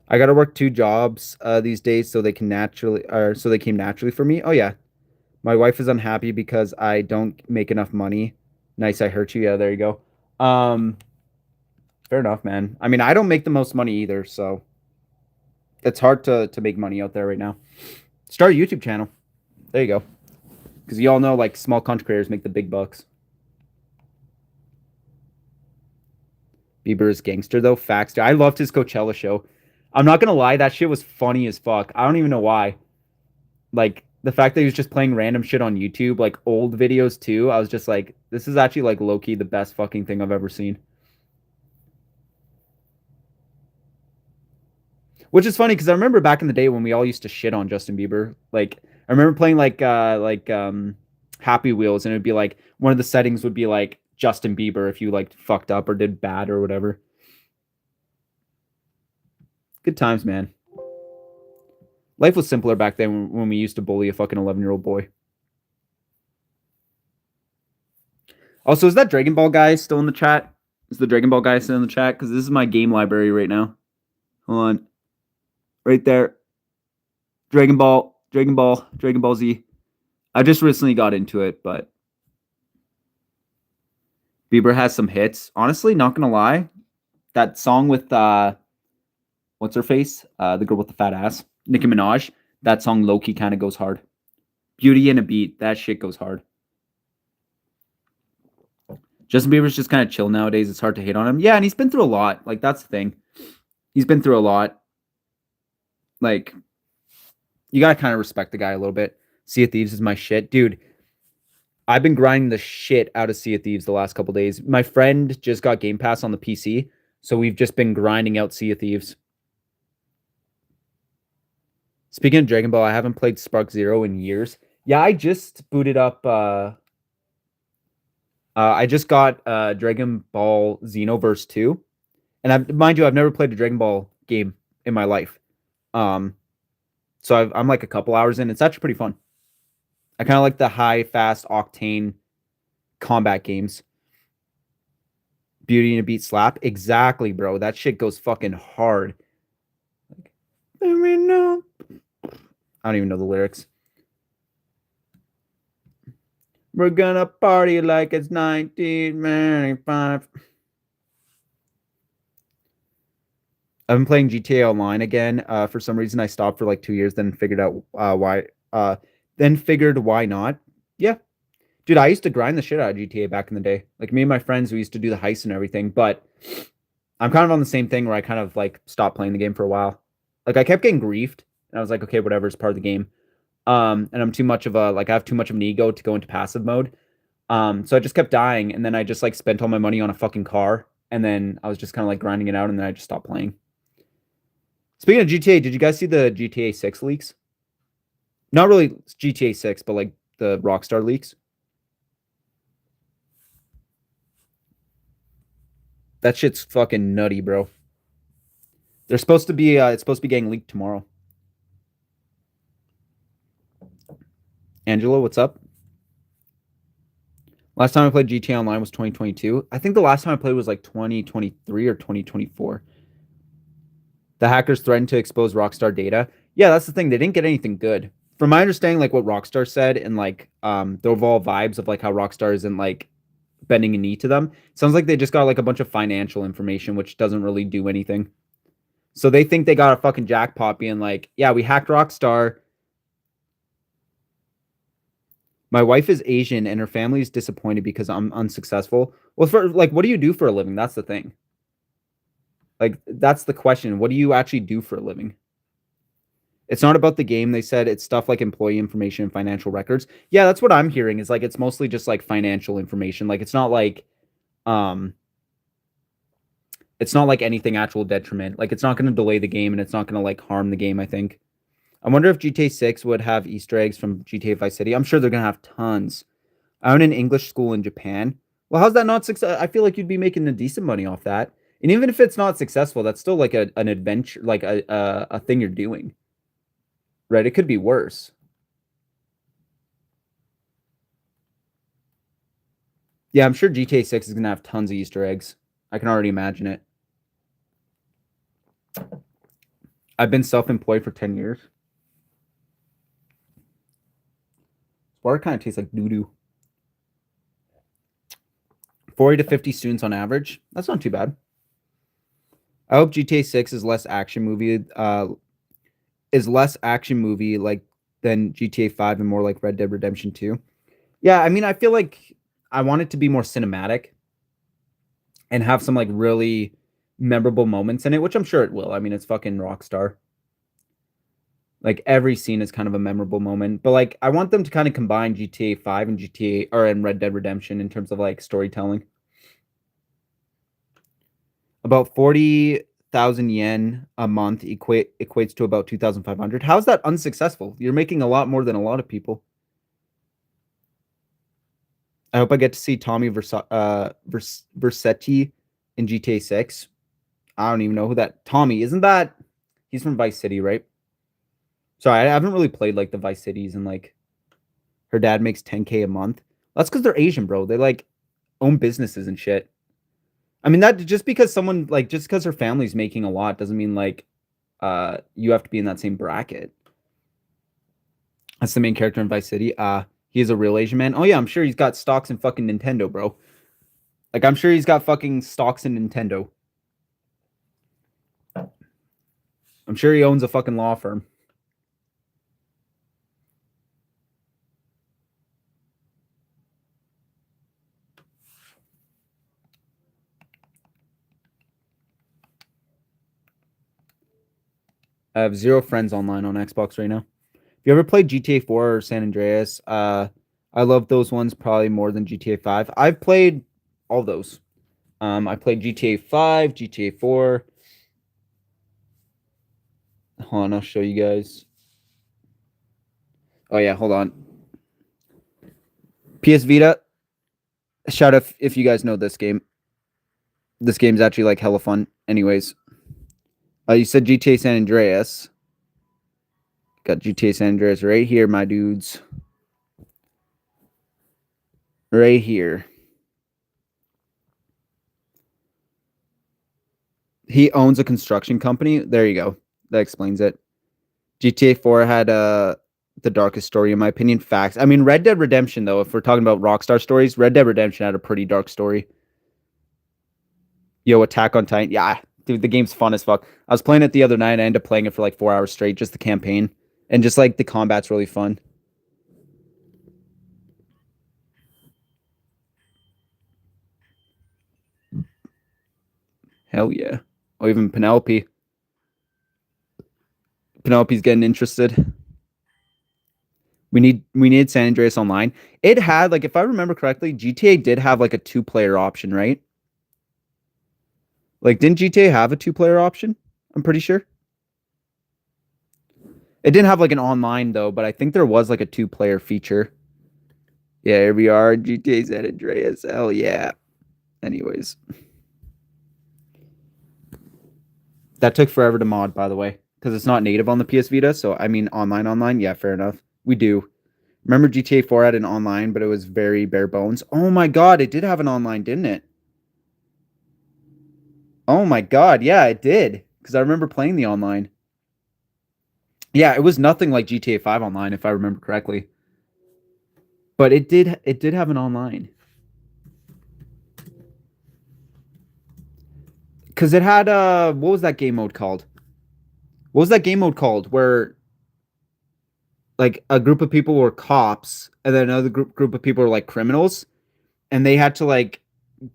I gotta work 2 jobs these days so they came naturally for me. Oh yeah, my wife is unhappy because I don't make enough money. Nice, I hurt you. Yeah, there you go. Fair enough, man. I mean, I don't make the most money either, so it's hard to make money out there right now. Start a YouTube channel. There you go. Because you all know, like, small content creators make the big bucks. Bieber is gangster, though. Facts, dude. I loved his Coachella show. I'm not gonna lie, that shit was funny as fuck. I don't even know why. Like, the fact that he was just playing random shit on YouTube, like old videos too, I was just like, this is actually like low-key the best fucking thing I've ever seen. Which is funny because I remember back in the day when we all used to shit on Justin Bieber. Like, I remember playing like Happy Wheels, and it'd be like one of the settings would be like Justin Bieber if you like fucked up or did bad or whatever. Good times, man. Life was simpler back then when we used to bully a fucking 11-year-old boy. Also, is that Dragon Ball guy still in the chat? Is the Dragon Ball guy still in the chat? Because this is my game library right now. Hold on. Right there. Dragon Ball Z. I just recently got into it, but Bieber has some hits. Honestly, not gonna lie. That song with what's her face? The girl with the fat ass. Nicki Minaj. That song low-key kind of goes hard. Beauty and a Beat. That shit goes hard. Justin Bieber's just kind of chill nowadays. It's hard to hate on him. Yeah, and he's been through a lot. Like, that's the thing. He's been through a lot. Like, you gotta kind of respect the guy a little bit. Sea of Thieves is my shit. Dude, I've been grinding the shit out of Sea of Thieves the last couple days. My friend just got Game Pass on the PC, so we've just been grinding out Sea of Thieves. Speaking of Dragon Ball, I haven't played Spark Zero in years. Yeah, I just booted up I just got Dragon Ball Xenoverse 2. And mind you, I've never played a Dragon Ball game in my life. So I'm like a couple hours in. It's actually pretty fun. I kind of like the high, fast, octane combat games. Beauty and a Beat slap. Exactly, bro. That shit goes fucking hard. Like, let me know. I don't even know the lyrics. We're gonna party like it's 1995. I've been playing GTA Online again. For some reason, I stopped for like 2 years, then figured out why. Then figured why not. Yeah, dude, I used to grind the shit out of GTA back in the day. Like me and my friends, we used to do the heists and everything. But I'm kind of on the same thing where I kind of like stopped playing the game for a while. Like I kept getting griefed, and I was like, okay, whatever, it's part of the game. And I'm too much of a I have too much of an ego to go into passive mode. So I just kept dying, and then I just like spent all my money on a fucking car, and then I was just kind of like grinding it out, and then I just stopped playing. Speaking of GTA, did you guys see the GTA 6 leaks? Not really GTA 6, but like the Rockstar leaks. That shit's fucking nutty, bro. They're supposed to be it's supposed to be getting leaked tomorrow. Angelo, what's up? Last time I played GTA Online was 2022. I think the last time I played was like 2023 or 2024. The hackers threatened to expose Rockstar data. Yeah, that's the thing. They didn't get anything good. From my understanding, like what Rockstar said and like the overall vibes of like how Rockstar isn't like bending a knee to them. Sounds like they just got like a bunch of financial information, which doesn't really do anything. So they think they got a fucking jackpot being like, yeah, we hacked Rockstar. My wife is Asian and her family is disappointed because I'm unsuccessful. Well, for like, what do you do for a living? That's the thing. Like, that's the question. What do you actually do for a living? It's not about the game. They said it's stuff like employee information and financial records. Yeah, that's what I'm hearing is like it's mostly just like financial information. Like um it's not like anything actual detriment. Like it's not going to delay the game and it's not going to like harm the game, I think. I wonder if GTA 6 would have Easter eggs from GTA Vice City. I'm sure they're going to have tons. I own an English school in Japan. Well, how's that not success? I feel like you'd be making a decent money off that. And even if it's not successful, that's still like an adventure, like a thing you're doing. Right? It could be worse. Yeah, I'm sure GTA 6 is going to have tons of Easter eggs. I can already imagine it. I've been self-employed for 10 years. Water kind of tastes like doo-doo. 40 to 50 students on average. That's not too bad. I hope GTA 6 is less action movie like than GTA 5 and more like Red Dead Redemption 2. Yeah, I mean, I feel like I want it to be more cinematic and have some like really memorable moments in it, which I'm sure it will. I mean, it's fucking Rockstar. Like every scene is kind of a memorable moment, but like I want them to kind of combine GTA 5 and GTA or and Red Dead Redemption in terms of like storytelling. About 40,000 yen a month equates to about 2,500. How's that unsuccessful? You're making a lot more than a lot of people. I hope I get to see Tommy Versetti in GTA 6. I don't even know who that Tommy isn't. That he's from Vice City, right? Sorry, I haven't really played like the Vice Cities and like her dad makes 10K a month. That's because they're Asian, bro. They like own businesses and shit. I mean, that just because someone like just because her family's making a lot doesn't mean like you have to be in that same bracket. That's the main character in Vice City. He is a real Asian man. Oh yeah, I'm sure he's got stocks in fucking Nintendo, bro. Like I'm sure he's got fucking stocks in Nintendo. I'm sure he owns a fucking law firm. I have zero friends online on Xbox right now. If you ever played GTA 4 or San Andreas, I love those ones probably more than GTA 5. I've played all those. I played GTA 5, GTA 4. Hold on, I'll show you guys. Oh yeah, hold on. PS Vita. Shout out if you guys know this game. This game's actually like hella fun. Anyways, you said GTA San Andreas. Got GTA San Andreas right here, my dudes. Right here. He owns a construction company. There you go. That explains it. GTA 4 had the darkest story in my opinion. Facts. I mean, Red Dead Redemption though, if we're talking about Rockstar stories, Red Dead Redemption had a pretty dark story. Yo, Attack on Titan. Yeah, dude, the game's fun as fuck. I was playing it the other night. I ended up playing it for like 4 hours straight, just the campaign, and just like the combat's really fun. Hell yeah. Oh, even Penelope. Penelope's getting interested. We need San Andreas Online. It had like if I remember correctly, GTA did have like a two-player option, right? Like didn't GTA have a two-player option? I'm pretty sure. It didn't have like an online though, but I think there was like a two-player feature. Yeah, here we are, GTA San Andreas. Hell yeah. Anyways, that took forever to mod, by the way, because it's not native on the PS Vita. So I mean, online. Yeah, fair enough. We do. Remember GTA 4 had an online, but it was very bare bones. Oh my god, it did have an online, didn't it? Oh my god, yeah, it did. Because I remember playing the online. Yeah, it was nothing like GTA 5 online, if I remember correctly. But it did have an online. Because it had what was that game mode called? What was that game mode called? Where like a group of people were cops, and then another group of people were like criminals, and they had to like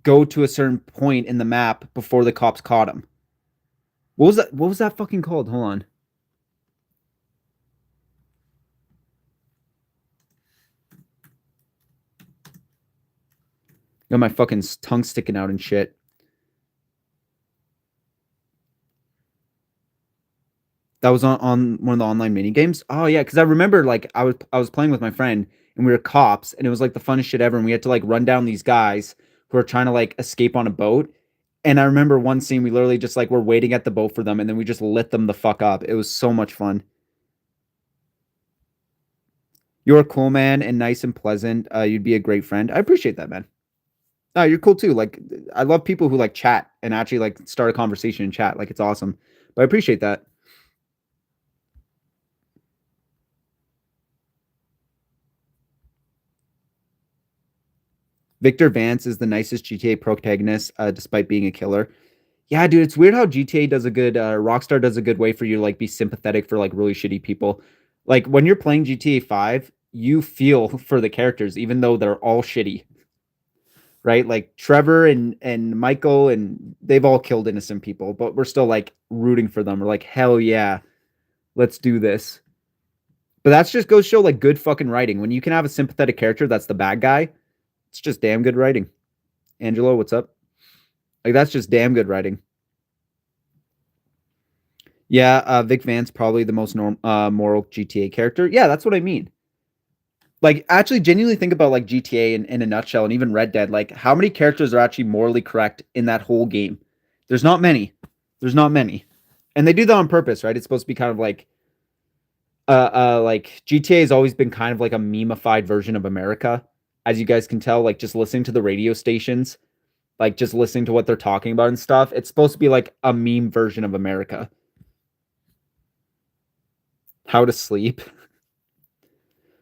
go to a certain point in the map before the cops caught them. What was that? What was that fucking called? Hold on. Got my fucking tongue sticking out and shit. That was on one of the online mini games. Oh yeah, because I remember like I was playing with my friend and we were cops and it was like the funnest shit ever. And we had to like run down these guys who are trying to like escape on a boat. And I remember one scene we literally just like were waiting at the boat for them and then we just lit them the fuck up. It was so much fun. You're a cool man and nice and pleasant. You'd be a great friend. I appreciate that, man. No, you're cool too. Like I love people who like chat and actually like start a conversation and chat. Like it's awesome. But I appreciate that. Victor Vance is the nicest GTA protagonist, despite being a killer. Yeah, dude, it's weird how GTA does a good, Rockstar does a good way for you to like be sympathetic for like really shitty people. Like when you're playing GTA 5, you feel for the characters, even though they're all shitty, right? Like Trevor and Michael, and they've all killed innocent people, but we're still like rooting for them. We're like, hell yeah, let's do this. But that's just goes show like good fucking writing. When you can have a sympathetic character that's the bad guy, it's just damn good writing. Angelo, what's up? Like that's just damn good writing. Yeah, Vic Vance probably the most moral GTA character. Yeah, that's what I mean. Like actually genuinely think about like GTA in a nutshell and even Red Dead. Like how many characters are actually morally correct in that whole game? There's not many. There's not many. And they do that on purpose, right? It's supposed to be kind of like GTA has always been kind of like a memeified version of America. As you guys can tell, like just listening to the radio stations, like just listening to what they're talking about and stuff. It's supposed to be like a meme version of America. How to sleep.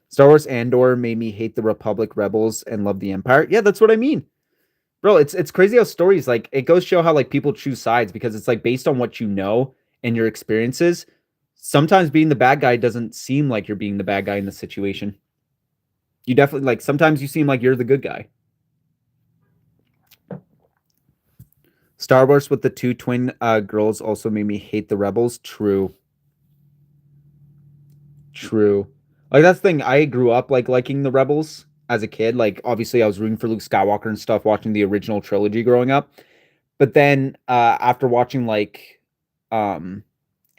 Star Wars Andor made me hate the Republic rebels and love the Empire. Yeah, that's what I mean. Bro, it's crazy how stories like it goes show how like people choose sides because it's like based on what you know and your experiences. Sometimes being the bad guy doesn't seem like you're being the bad guy in the situation. You definitely like sometimes you seem like you're the good guy. Star Wars with the two twin girls also made me hate the rebels. True. True. Like that's the thing. I grew up like liking the rebels as a kid. Like obviously I was rooting for Luke Skywalker and stuff, watching the original trilogy growing up. But then after watching like um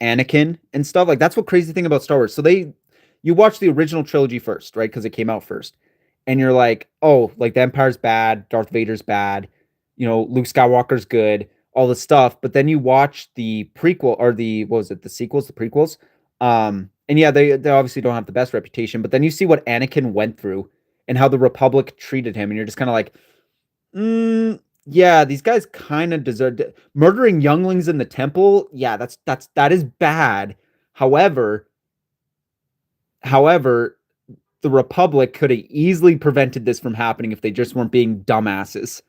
Anakin and stuff, like that's what crazy thing about Star Wars. So you watch the original trilogy first, right? Because it came out first. And you're like, oh, like the Empire's bad, Darth Vader's bad, Luke Skywalker's good, all this stuff. But then you watch the prequel or the what was it, the sequels, the prequels. And yeah, they obviously don't have the best reputation, but then you see what Anakin went through and how the Republic treated him, and you're just kind of like, yeah, these guys kind of deserve murdering younglings in the temple. Yeah, that is bad. However, the Republic could have easily prevented this from happening if they just weren't being dumbasses.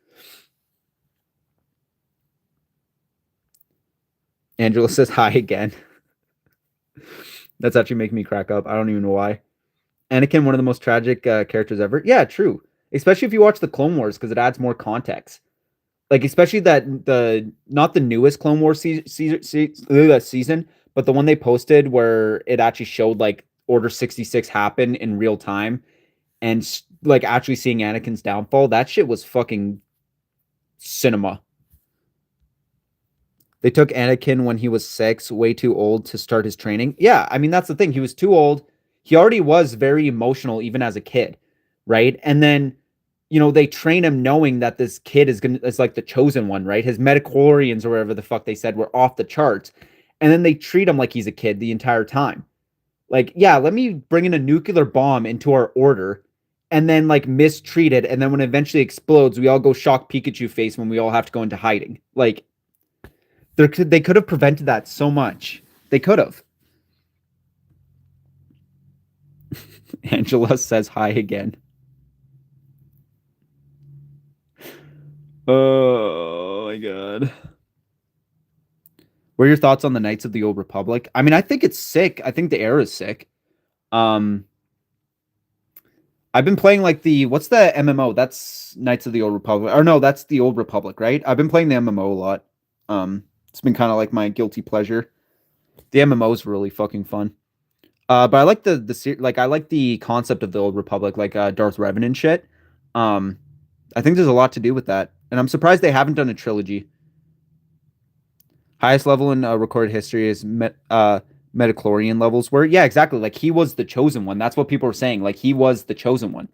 Angela says hi again. That's actually making me crack up. I don't even know why. Anakin, one of the most tragic characters ever. Yeah, true. Especially if you watch the Clone Wars because it adds more context. Like especially that the not the newest Clone Wars season, but the one they posted where it actually showed like Order 66 happen in real time and like actually seeing Anakin's downfall. That shit was fucking cinema. They took Anakin when he was 6, way too old to start his training. Yeah, I mean that's the thing. He was too old. He already was very emotional even as a kid, right? And then they train him knowing that this kid is like the chosen one, right? His metachlorians or whatever the fuck they said were off the charts. And then they treat him like he's a kid the entire time. Like, yeah, let me bring in a nuclear bomb into our order and then like mistreat it. And then when it eventually explodes, we all go shock Pikachu face when we all have to go into hiding. Like, they could have prevented that so much. They could have. Angela says hi again. Oh my god. What are your thoughts on the Knights of the Old Republic? I mean, I think it's sick. I think the era is sick. Um, I've been playing like what's the MMO? That's Knights of the Old Republic. Or no, that's the Old Republic, right? I've been playing the MMO a lot. It's been kind of like my guilty pleasure. The MMO is really fucking fun. But I like like I like the concept of the Old Republic, like Darth Revan and shit. Um, I think there's a lot to do with that, and I'm surprised they haven't done a trilogy. Highest level in recorded history is Metachlorian levels, where yeah, exactly. Like he was the chosen one. That's what people were saying. Like he was the chosen one,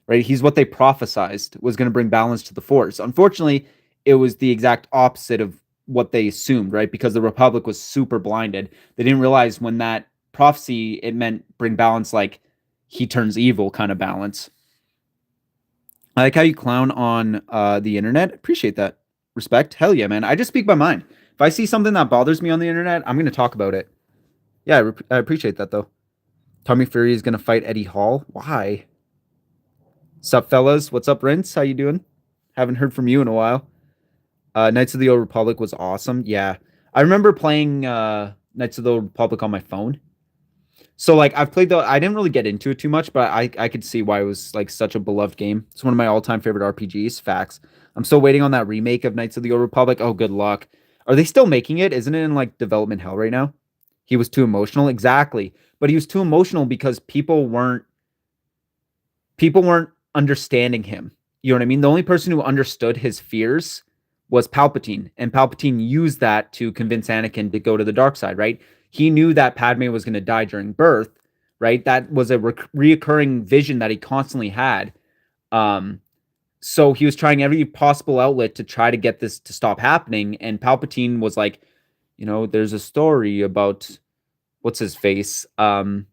right? He's what they prophesized was going to bring balance to the Force. Unfortunately, it was the exact opposite of what they assumed, right? Because the Republic was super blinded. They didn't realize when that prophecy it meant bring balance, like he turns evil kind of balance. I like how you clown on the internet. Appreciate that. Respect. Hell yeah, man. I just speak my mind. If I see something that bothers me on the internet, I'm going to talk about it. Yeah, I appreciate that, though. Tommy Fury is going to fight Eddie Hall. Why? Sup, fellas? What's up, Rince? How you doing? Haven't heard from you in a while. Knights of the Old Republic was awesome. Yeah. I remember playing Knights of the Old Republic on my phone. So like I've played I didn't really get into it too much, but I could see why it was like such a beloved game. It's one of my all-time favorite RPGs. Facts. I'm still waiting on that remake of Knights of the Old Republic. Oh, good luck. Are they still making it? Isn't it in like development hell right now? He was too emotional. Exactly. But he was too emotional because people weren't understanding him. You know what I mean? The only person who understood his fears was Palpatine, and Palpatine used that to convince Anakin to go to the dark side, right? He knew that Padme was going to die during birth, right? That was a reoccurring vision that he constantly had. So he was trying every possible outlet to try to get this to stop happening. And Palpatine was like, there's a story about what's his face, Plagueis,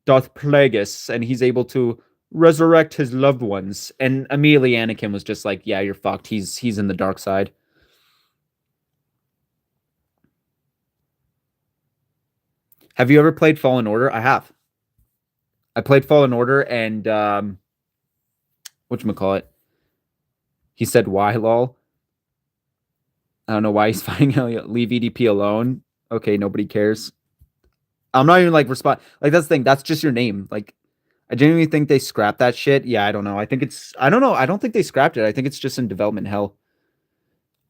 Darth Plagueis, and he's able to resurrect his loved ones. And immediately Anakin was just like, yeah, you're fucked. He's in the dark side. Have you ever played Fallen Order? I have. I played Fallen Order and whatchamacallit? He said why lol. I don't know why he's fighting leave EDP alone. Okay, nobody cares. I'm not even like respond like that's the thing. That's just your name. Like I genuinely think they scrapped that shit. Yeah, I don't know. I don't know. I don't think they scrapped it. I think it's just in development hell.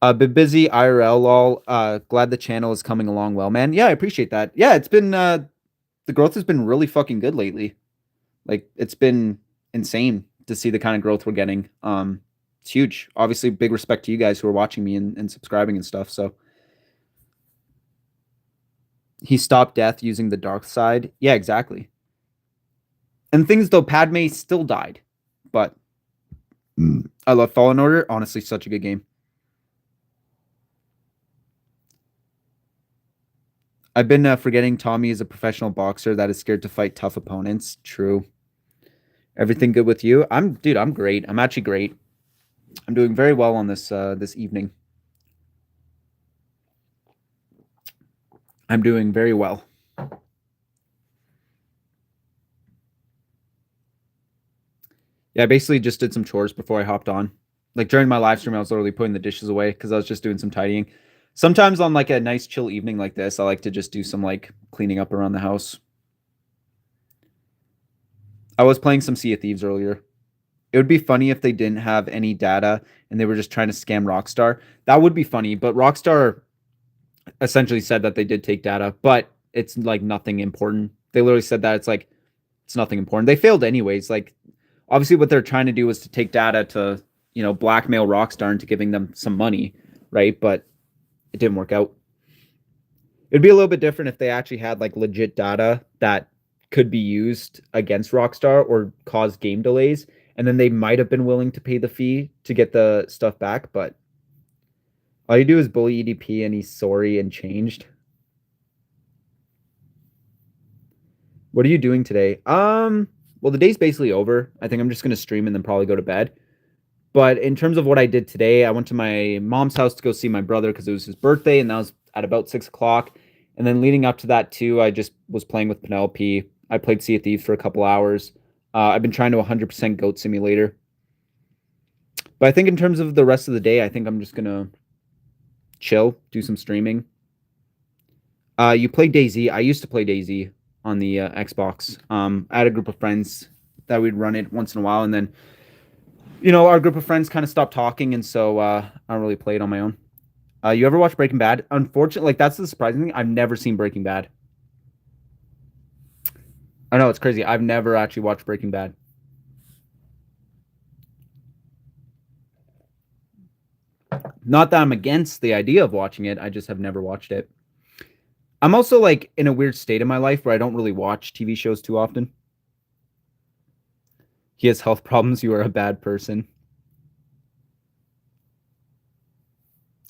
Been busy IRL lol. Glad the channel is coming along well, man. Yeah, I appreciate that. Yeah, it's been the growth has been really fucking good lately. Like it's been insane to see the kind of growth we're getting. It's huge. Obviously, big respect to you guys who are watching me and subscribing and stuff. So he stopped death using the dark side. Yeah, exactly. And things though, Padme still died, but I love Fallen Order. Honestly, such a good game. I've been forgetting Tommy is a professional boxer that is scared to fight tough opponents. True. Everything good with you? I'm great. I'm actually great. I'm doing very well on this evening. I'm doing very well. Yeah, I basically just did some chores before I hopped on. Like during my live stream, I was literally putting the dishes away because I was just doing some tidying. Sometimes on like a nice chill evening like this, I like to just do some like cleaning up around the house. I was playing some Sea of Thieves earlier. It would be funny if they didn't have any data and they were just trying to scam Rockstar. That would be funny, but Rockstar essentially said that they did take data, but it's like nothing important. They literally said that it's nothing important. They failed anyways. Like obviously what they're trying to do is to take data to, blackmail Rockstar into giving them some money, right? But it didn't work out. It'd be a little bit different if they actually had like legit data that could be used against Rockstar or cause game delays, and then they might have been willing to pay the fee to get the stuff back, but all you do is bully EDP and he's sorry and changed. What are you doing today? Well, the day's basically over. I think I'm just going to stream and then probably go to bed. But in terms of what I did today, I went to my mom's house to go see my brother because it was his birthday, and that was at about 6 o'clock. And then leading up to that, too, I just was playing with Penelope. I played Sea of Thieves for a couple hours. I've been trying to 100% Goat Simulator. But I think in terms of the rest of the day, I think I'm just going to chill, do some streaming. You play DayZ. I used to play DayZ. on the Xbox. I had a group of friends that we'd run it once in a while, and then our group of friends kind of stopped talking, and so I don't really play it on my own. You ever watch Breaking Bad? Unfortunately, like that's the surprising thing. I've never seen Breaking Bad. I know it's crazy. I've never actually watched Breaking Bad. Not that I'm against the idea of watching it. I just have never watched it. I'm also like in a weird state in my life where I don't really watch TV shows too often. He has health problems. You are a bad person.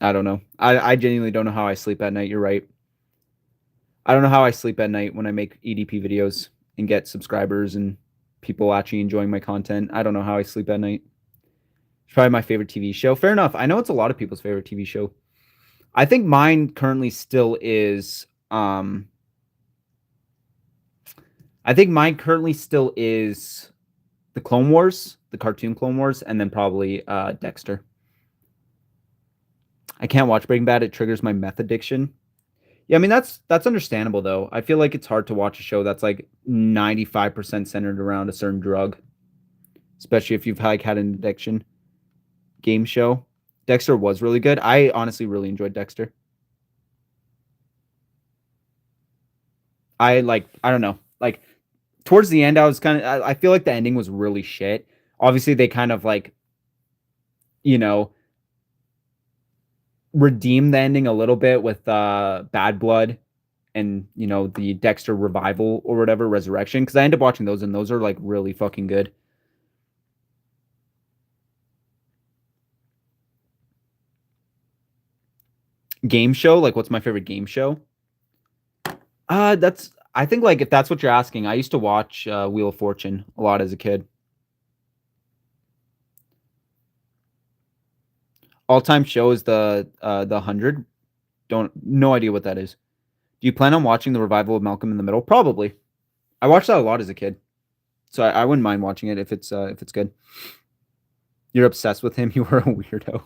I don't know. I genuinely don't know how I sleep at night. You're right. I don't know how I sleep at night when I make EDP videos and get subscribers and people actually enjoying my content. I don't know how I sleep at night. It's probably my favorite TV show. Fair enough. I know it's a lot of people's favorite TV show. I think mine currently still is I think mine currently still is the Clone Wars, the cartoon Clone Wars, and then probably Dexter. I can't watch Breaking Bad. It triggers my meth addiction. Yeah, I mean that's understandable though. I feel like it's hard to watch a show that's like 95% centered around a certain drug, especially if you've like had an addiction. Game show. Dexter was really good. I honestly really enjoyed Dexter. I don't know. Like towards the end I was kind of I feel like the ending was really shit. Obviously they kind of like, you know, redeem the ending a little bit with Bad Blood and the Dexter revival or whatever resurrection, because I end up watching those and those are like really fucking good. Game show, like what's my favorite game show? That's I think like if that's what you're asking, I used to watch Wheel of Fortune a lot as a kid. All time show is the 100. Don't no idea what that is. Do you plan on watching the revival of Malcolm in the Middle? Probably. I watched that a lot as a kid, so I wouldn't mind watching it if it's good. You're obsessed with him. You are a weirdo.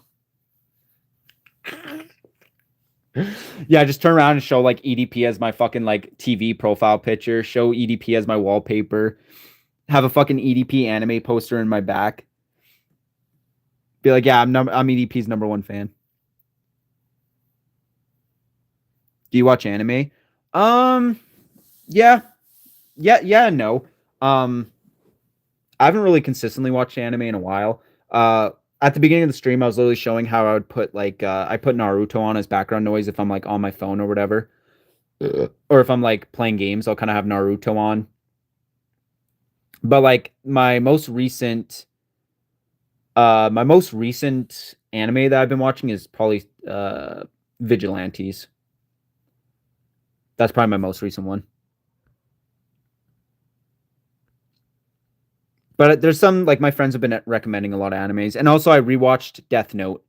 Yeah, just turn around and show like EDP as my fucking like TV profile picture. Show EDP as my wallpaper. Have a fucking EDP anime poster in my back. Be like, yeah, I'm EDP's number one fan. Do you watch anime? Um, yeah, no. Um, I haven't really consistently watched anime in a while. At the beginning of the stream, I was literally showing how I would put like I put Naruto on as background noise if I'm like on my phone or whatever, or if I'm like playing games, I'll kind of have Naruto on. But like my most recent anime that I've been watching is probably Vigilantes. That's probably my most recent one. But there's some like my friends have been recommending a lot of animes, and also I rewatched Death Note.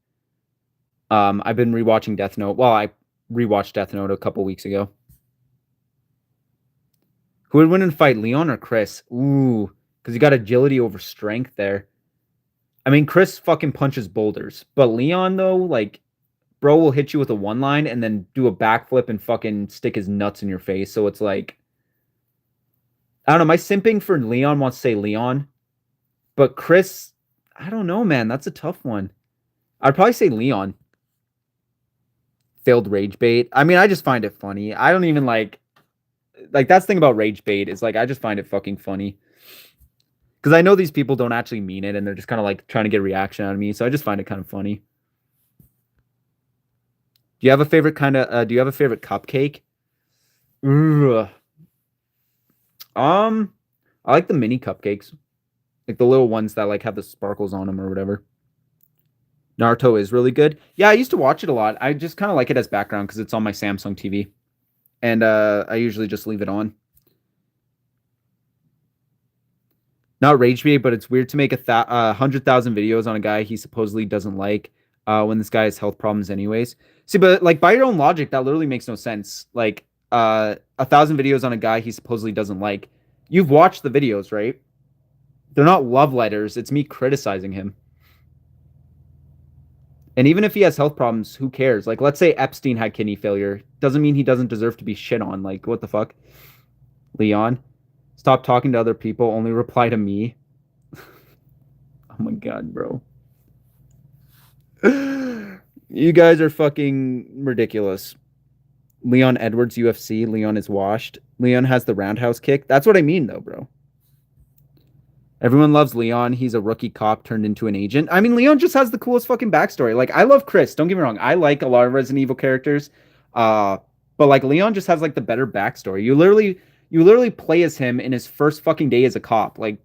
I've been rewatching Death Note. Well, I rewatched Death Note a couple weeks ago. Who would win in a fight, Leon or Chris? Ooh, because you got agility over strength there. I mean, Chris fucking punches boulders, but Leon though, like, bro will hit you with a one line and then do a backflip and fucking stick his nuts in your face. So it's like, I don't know. My simping for Leon wants to say Leon, but Chris, I don't know, man. That's a tough one. I'd probably say Leon. Failed rage bait. I mean, I just find it funny. I don't even like that's the thing about rage bait is like I just find it fucking funny. Because I know these people don't actually mean it and they're just kind of like trying to get a reaction out of me. So I just find it kind of funny. Do you have a favorite do you have a favorite cupcake? Ugh. I like the mini cupcakes. Like the little ones that like have the sparkles on them or whatever. Naruto is really good. Yeah, I used to watch it a lot. I just kind of like it as background because it's on my Samsung TV. And I usually just leave it on. Not rage bait, but it's weird to make 100,000 videos on a guy he supposedly doesn't like when this guy has health problems anyways. See, but like by your own logic, that literally makes no sense. Like 1,000 videos on a guy he supposedly doesn't like. You've watched the videos, right? They're not love letters. It's me criticizing him. And even if he has health problems, who cares? Like, let's say Epstein had kidney failure. Doesn't mean he doesn't deserve to be shit on. Like, what the fuck? Leon, stop talking to other people. Only reply to me. Oh my god, bro. You guys are fucking ridiculous. Leon Edwards, UFC. Leon is washed. Leon has the roundhouse kick. That's what I mean, though, bro. Everyone loves Leon. He's a rookie cop turned into an agent. I mean, Leon just has the coolest fucking backstory. Like, I love Chris. Don't get me wrong. I like a lot of Resident Evil characters. But like Leon just has like the better backstory. You literally play as him in his first fucking day as a cop. Like,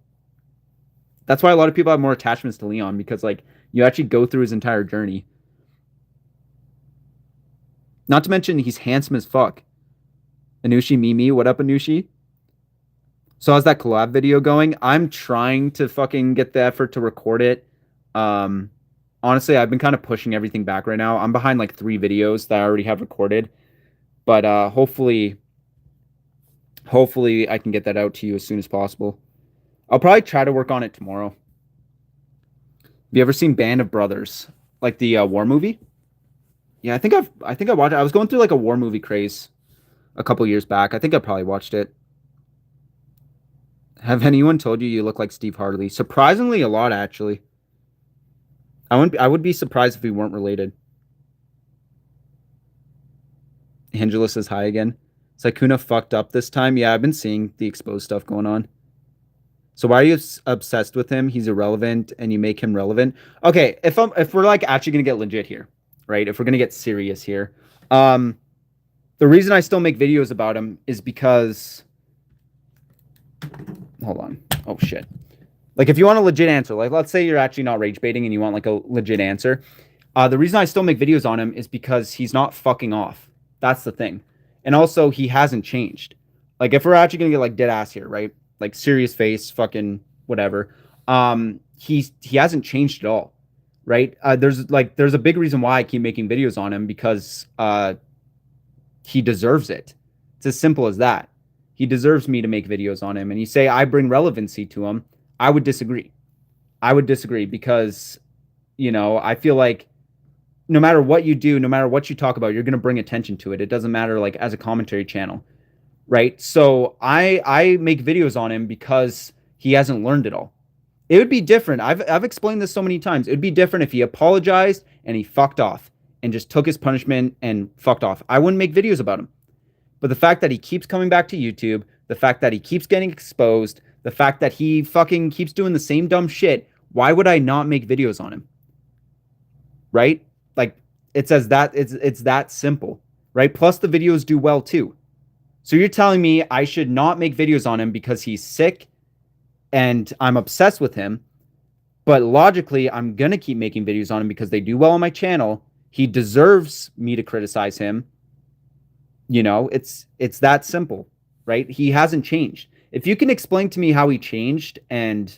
that's why a lot of people have more attachments to Leon because like you actually go through his entire journey. Not to mention he's handsome as fuck. Anushi Mimi, what up, Anushi? So how's that collab video going? I'm trying to fucking get the effort to record it. Um, Honestly, I've been kind of pushing everything back right now. I'm behind like 3 videos that I already have recorded, but hopefully I can get that out to you as soon as possible. I'll probably try to work on it tomorrow. Have you ever seen Band of Brothers, like the war movie? Yeah, I think I watched it. I was going through like a war movie craze a couple years back. I think I probably watched it. Have anyone told you you look like Steve Harley? Surprisingly, a lot actually. I would be surprised if we weren't related. Angela says hi again. Saikuna fucked up this time. Yeah, I've been seeing the exposed stuff going on. So why are you obsessed with him? He's irrelevant, and you make him relevant. Okay, if we're like actually gonna get legit here, right? If we're gonna get serious here, the reason I still make videos about him is because, hold on. Oh shit. Like if you want a legit answer, like let's say you're actually not rage baiting and you want like a legit answer. The reason I still make videos on him is because he's not fucking off. That's the thing. And also he hasn't changed. Like if we're actually gonna get like dead ass here, right? Like serious face, fucking whatever. He hasn't changed at all. Right? There's a big reason why I keep making videos on him because he deserves it. It's as simple as that. He deserves me to make videos on him. And you say I bring relevancy to him. I would disagree. I would disagree because, I feel like no matter what you do, no matter what you talk about, you're going to bring attention to it. It doesn't matter like as a commentary channel, right? So I make videos on him because he hasn't learned it all. It would be different. I've explained this so many times. It would be different if he apologized and he fucked off and just took his punishment and fucked off. I wouldn't make videos about him. But the fact that he keeps coming back to YouTube, the fact that he keeps getting exposed, the fact that he fucking keeps doing the same dumb shit, why would I not make videos on him? Right? Like it's that simple, right? Plus the videos do well too. So you're telling me I should not make videos on him because he's sick and I'm obsessed with him, but logically I'm going to keep making videos on him because they do well on my channel. He deserves me to criticize him. It's that simple, right? He hasn't changed. If you can explain to me how he changed and,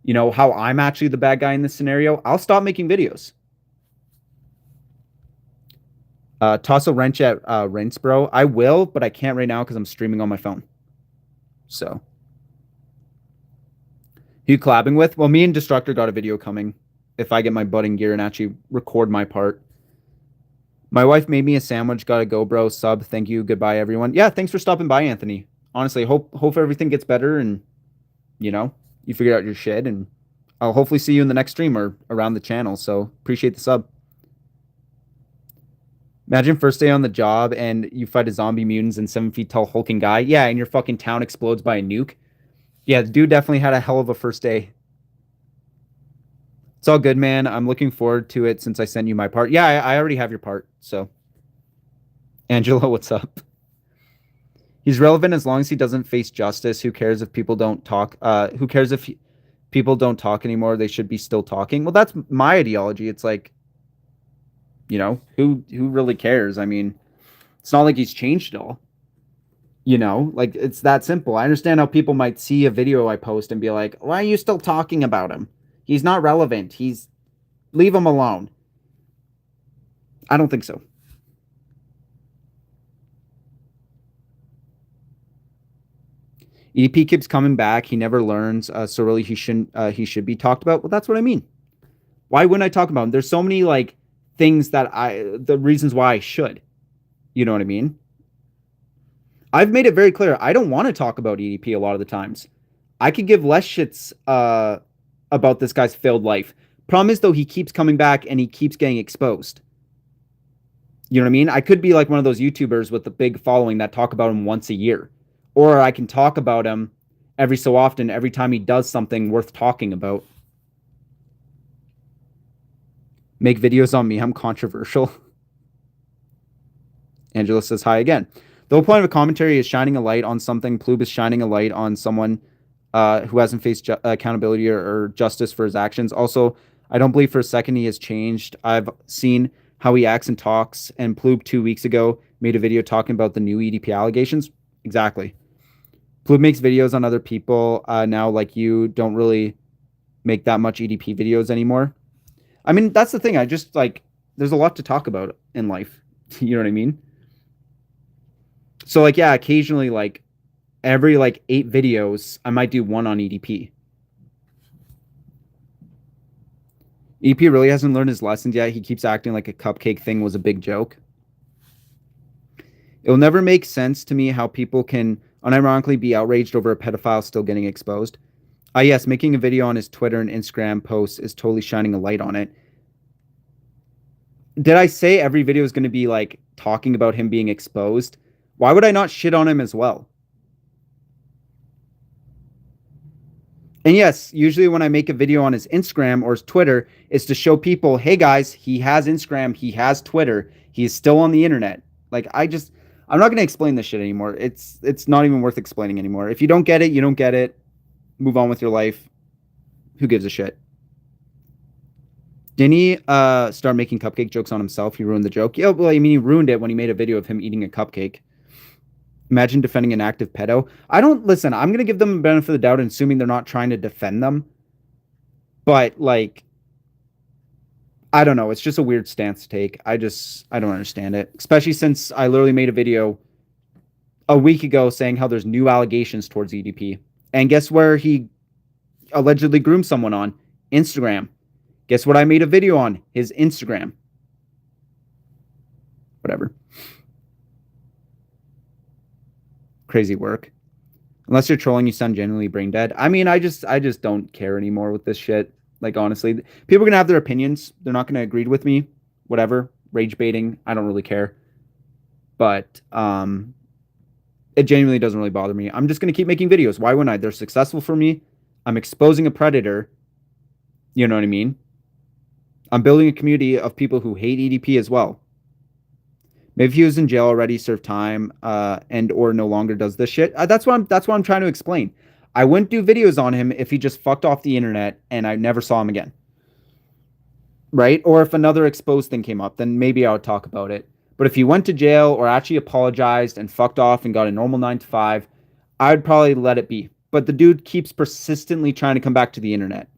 how I'm actually the bad guy in this scenario, I'll stop making videos. Toss a wrench at Rince, bro. I will, but I can't right now because I'm streaming on my phone. So. Who you collabing with? Well, me and Destructor got a video coming. If I get my butt in gear and actually record my part. My wife made me a sandwich. Gotta go, bro. Sub. Thank you. Goodbye, everyone. Yeah, thanks for stopping by, Anthony. Honestly, hope everything gets better and, you figure out your shit. And I'll hopefully see you in the next stream or around the channel. So appreciate the sub. Imagine first day on the job and you fight a zombie mutants and 7 feet tall hulking guy. Yeah, and your fucking town explodes by a nuke. Yeah, the dude definitely had a hell of a first day. It's all good, man. I'm looking forward to it since I sent you my part. Yeah, I already have your part. So, Angela, what's up? He's relevant as long as he doesn't face justice. Who cares if people don't talk? Who cares if people don't talk anymore? They should be still talking. Well, that's my ideology. It's like, who really cares? I mean, it's not like he's changed at all. Like it's that simple. I understand how people might see a video I post and be like, why are you still talking about him? He's not relevant. Leave him alone. I don't think so. EP keeps coming back. He never learns. So really he should be talked about. Well, that's what I mean. Why wouldn't I talk about him? There's so many like things the reasons why I should. You know what I mean? I've made it very clear I don't want to talk about EDP a lot of the times. I could give less shits about this guy's failed life. Problem is, though, he keeps coming back and he keeps getting exposed. You know what I mean? I could be like one of those YouTubers with a big following that talk about him once a year. Or I can talk about him every so often, every time he does something worth talking about. Make videos on me. I'm controversial. Angela says hi again. The whole point of a commentary is shining a light on something. Ploob is shining a light on someone who hasn't faced accountability or justice for his actions. Also, I don't believe for a second he has changed. I've seen how he acts and talks, and Ploob 2 weeks ago made a video talking about the new EDP allegations. Exactly. Ploob makes videos on other people now, like you don't really make that much EDP videos anymore. I mean, that's the thing. I just like, there's a lot to talk about in life. You know what I mean? So like, yeah, occasionally like every like 8 videos, I might do one on EDP. EDP really hasn't learned his lessons yet. He keeps acting like a cupcake thing was a big joke. It'll never make sense to me how people can unironically be outraged over a pedophile still getting exposed. Yes, making a video on his Twitter and Instagram posts is totally shining a light on it. Did I say every video is going to be like talking about him being exposed? Why would I not shit on him as well? And yes, usually when I make a video on his Instagram or his Twitter, it's to show people, hey guys, he has Instagram, he has Twitter, he is still on the internet. Like I'm not going to explain this shit anymore. It's not even worth explaining anymore. If you don't get it, you don't get it. Move on with your life. Who gives a shit? Didn't he start making cupcake jokes on himself? He ruined the joke. Yeah, well, I mean, he ruined it when he made a video of him eating a cupcake. Imagine defending an active pedo. I'm going to give them the benefit of the doubt, assuming they're not trying to defend them. But, like, I don't know. It's just a weird stance to take. I don't understand it. Especially since I literally made a video a week ago saying how there's new allegations towards EDP. And guess where he allegedly groomed someone on? Instagram. Guess what I made a video on? His Instagram. Whatever. Crazy work. Unless you're trolling, you sound genuinely brain dead. I mean, I just don't care anymore with this shit. Like, honestly, people are going to have their opinions. They're not going to agree with me. Whatever. Rage baiting. I don't really care. But it genuinely doesn't really bother me. I'm just going to keep making videos. Why wouldn't I? They're successful for me. I'm exposing a predator. You know what I mean? I'm building a community of people who hate EDP as well. Maybe if he was in jail already, served time, and or no longer does this shit. That's what I'm trying to explain. I wouldn't do videos on him if he just fucked off the internet and I never saw him again. Right? Or if another exposed thing came up, then maybe I would talk about it. But if he went to jail or actually apologized and fucked off and got a normal 9 to 5, I'd probably let it be. But the dude keeps persistently trying to come back to the internet.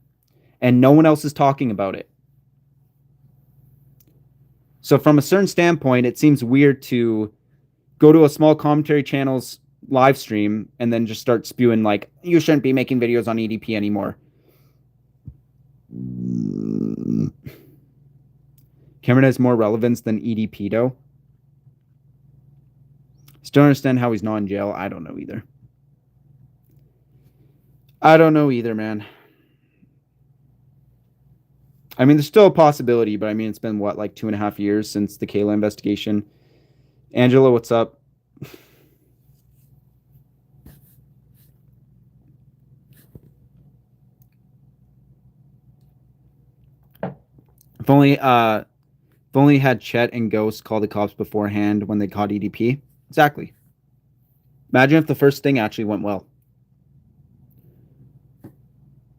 And no one else is talking about it. So from a certain standpoint, it seems weird to go to a small commentary channel's live stream and then just start spewing like, you shouldn't be making videos on EDP anymore. Cameron has more relevance than EDP, though. Still don't understand how he's not in jail. I don't know either. Man. I mean, there's still a possibility, but I mean, it's been, what, like 2.5 years since the Kayla investigation. Angela, what's up? If only had Chet and Ghost call the cops beforehand when they caught EDP. Exactly. Imagine if the first thing actually went well.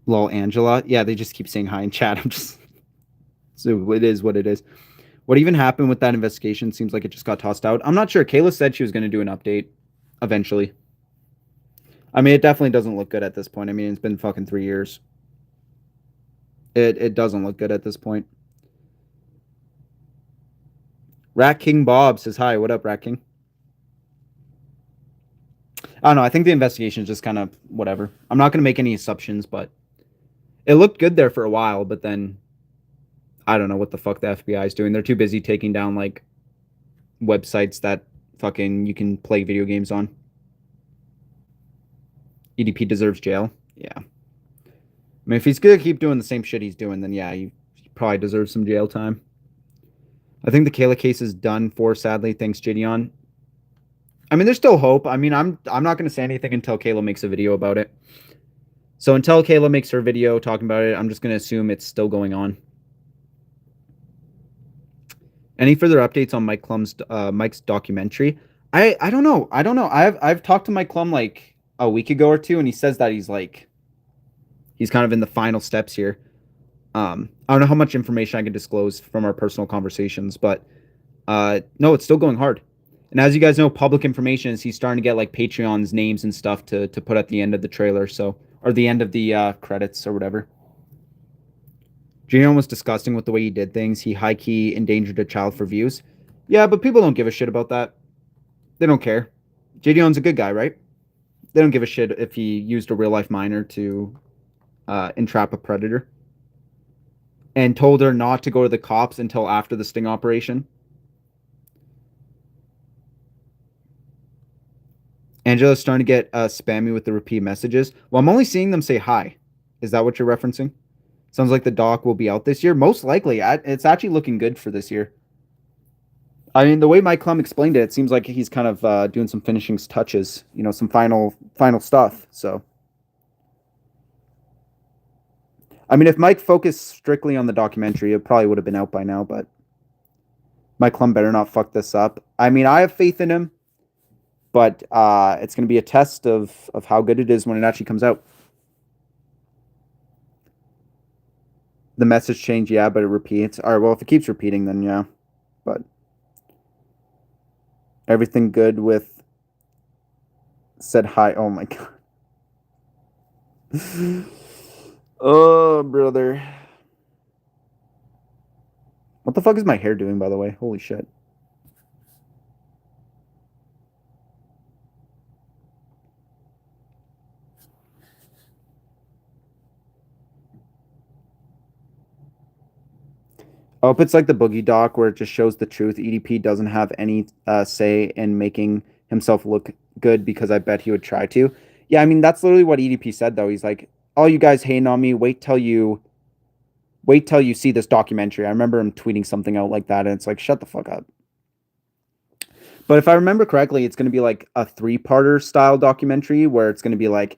Lol, Angela. Yeah, they just keep saying hi in chat. I'm just... So it is what it is. What even happened with that investigation? Seems like it just got tossed out. I'm not sure. Kayla said she was going to do an update eventually. I mean, it definitely doesn't look good at this point. I mean, it's been fucking 3 years. It doesn't look good at this point. Rat King Bob says hi. What up, Rat King? I don't know. I think the investigation is just kind of whatever. I'm not going to make any assumptions, but it looked good there for a while, but then I don't know what the fuck the FBI is doing. They're too busy taking down like websites that fucking you can play video games on. EDP deserves jail. Yeah. I mean, if he's gonna keep doing the same shit he's doing, then yeah, he probably deserves some jail time. I think the Kayla case is done for, sadly. Thanks, Gideon. I mean, there's still hope. I mean, I'm not gonna say anything until Kayla makes a video about it. So until Kayla makes her video talking about it, I'm just gonna assume it's still going on. Any further updates on Mike's documentary? I don't know. I don't know. I've talked to Mike Klum like a week ago or two, and he says that he's kind of in the final steps here. I don't know how much information I can disclose from our personal conversations, but no, it's still going hard. And as you guys know, public information is he's starting to get like Patreon's names and stuff to put at the end of the trailer, so or the end of the credits or whatever. Gideon was disgusting with the way he did things. He high key endangered a child for views. Yeah, but people don't give a shit about that. They don't care. Gideon's a good guy, right? They don't give a shit if he used a real life minor to entrap a predator and told her not to go to the cops until after the sting operation. Angela's starting to get spammy with the repeat messages. Well, I'm only seeing them say hi. Is that what you're referencing? Sounds like the doc will be out this year. Most likely. It's actually looking good for this year. I mean, the way Mike Klum explained it, it seems like he's kind of doing some finishing touches, you know, some final stuff. So, I mean, if Mike focused strictly on the documentary, it probably would have been out by now. But Mike Klum better not fuck this up. I mean, I have faith in him, but it's going to be a test of how good it is when it actually comes out. The message change, yeah, but it repeats. All right, well, if it keeps repeating, then yeah. But everything good with said hi. Oh my god. Oh, brother. What the fuck is my hair doing, by the way? Holy shit. I hope it's like the Boogie doc where it just shows the truth. EDP doesn't have any say in making himself look good because I bet he would try to. Yeah, I mean, that's literally what EDP said, though. He's like, all you guys hating on me, wait till you see this documentary. I remember him tweeting something out like that, and it's like, shut the fuck up. But if I remember correctly, it's going to be like a 3-parter style documentary where it's going to be like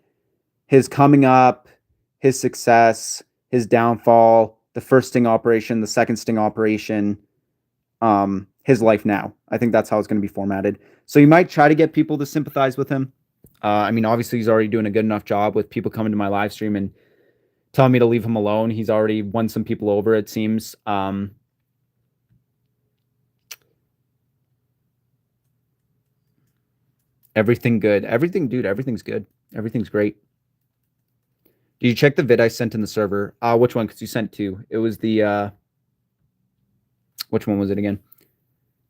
his coming up, his success, his downfall, the first sting operation, the second sting operation, his life now. I think that's how it's going to be formatted. So you might try to get people to sympathize with him. I mean, obviously, he's already doing a good enough job with people coming to my live stream and telling me to leave him alone. He's already won some people over, it seems. Everything good. Everything, dude, everything's good. Everything's great. Did you check the vid I sent in the server? Which one? Because you sent 2. It was the... which one was it again?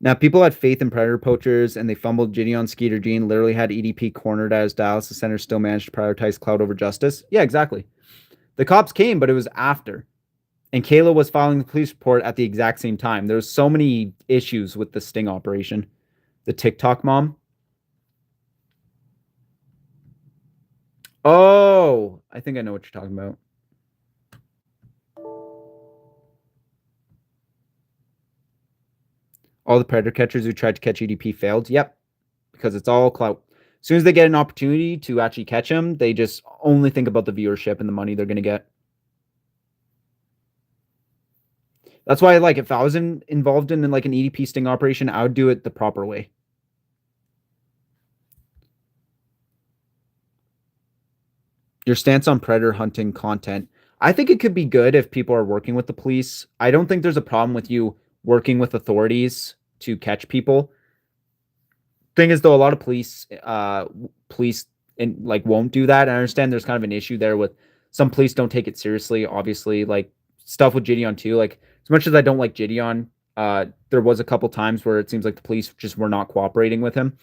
Now, people had faith in predator poachers, and they fumbled Gideon Skeeter Gene, literally had EDP cornered as dialysis center, still managed to prioritize clout over justice. Yeah, exactly. The cops came, but it was after. And Kayla was filing the police report at the exact same time. There was so many issues with the sting operation. The TikTok mom. Oh, I think I know what you're talking about. All the predator catchers who tried to catch EDP failed. Yep, because it's all clout. As soon as they get an opportunity to actually catch him, they just only think about the viewership and the money they're going to get. That's why, like, if I was involved in like an EDP sting operation, I would do it the proper way. Your stance on predator hunting content. I think it could be good if people are working with the police. I don't think there's a problem with you working with authorities to catch people. Thing is, though, a lot of police like won't do that. I understand there's kind of an issue there with some police don't take it seriously. Obviously, like stuff with Gideon too. Like as much as I don't like Gideon, there was a couple times where it seems like the police just were not cooperating with him.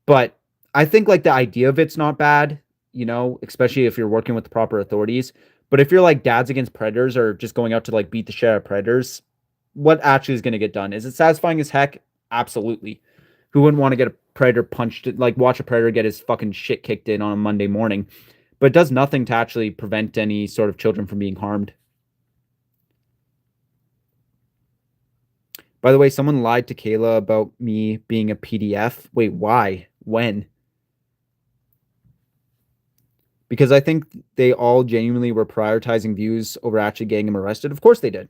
But I think like the idea of it's not bad, you know, especially if you're working with the proper authorities. But if you're like dads against predators or just going out to like beat the shit out of predators, what actually is going to get done? Is it satisfying as heck? Absolutely. Who wouldn't want to get predator punched it, like watch a predator get his fucking shit kicked in on a Monday morning, but it does nothing to actually prevent any sort of children from being harmed. By the way, someone lied to Kayla about me being a PDF. Wait, why? When? Because I think they all genuinely were prioritizing views over actually getting him arrested. Of course they did.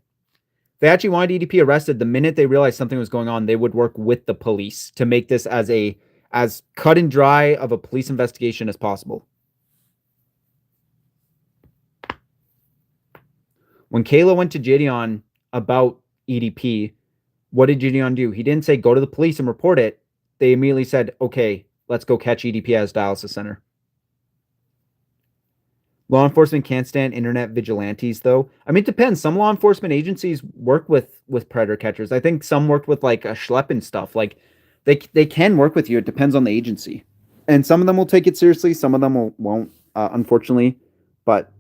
They actually wanted EDP arrested. The minute they realized something was going on, they would work with the police to make this as cut and dry of a police investigation as possible. When Kayla went to Gideon about EDP, what did Gideon do? He didn't say go to the police and report it. They immediately said, okay, let's go catch EDP at his dialysis center. Law enforcement can't stand internet vigilantes, though. I mean, it depends. Some law enforcement agencies work with predator catchers. I think some work with like a schlep and stuff. Like they can work with you. It depends on the agency, and some of them will take it seriously. Some of them won't, unfortunately. But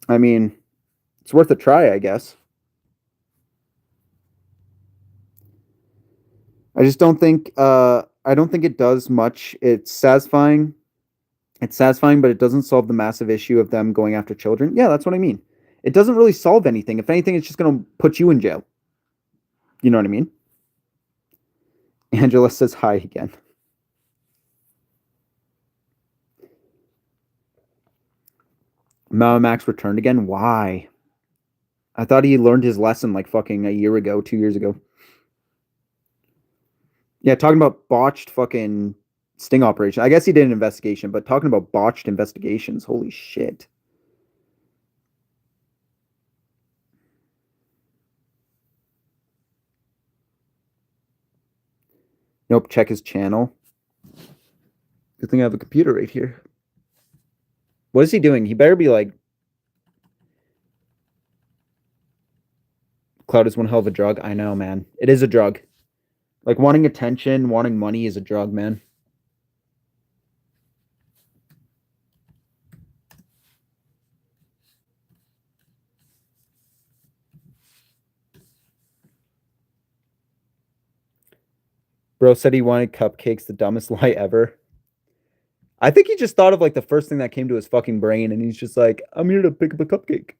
I mean, it's worth a try, I guess. I just don't think. I don't think it does much. It's satisfying. It's satisfying, but it doesn't solve the massive issue of them going after children. Yeah, that's what I mean. It doesn't really solve anything. If anything, it's just going to put you in jail. You know what I mean? Angela says hi again. Mama Max returned again. Why? I thought he learned his lesson like fucking a year ago, 2 years ago. Yeah, talking about botched fucking sting operation. I guess he did an investigation, but talking about botched investigations. Holy shit. Nope, check his channel. Good thing I have a computer right here. What is he doing? He better be like... Cloud is one hell of a drug. I know, man. It is a drug. Like, wanting attention, wanting money is a drug, man. Bro said he wanted cupcakes, the dumbest lie ever. I think he just thought of like the first thing that came to his fucking brain, and he's just like, I'm here to pick up a cupcake.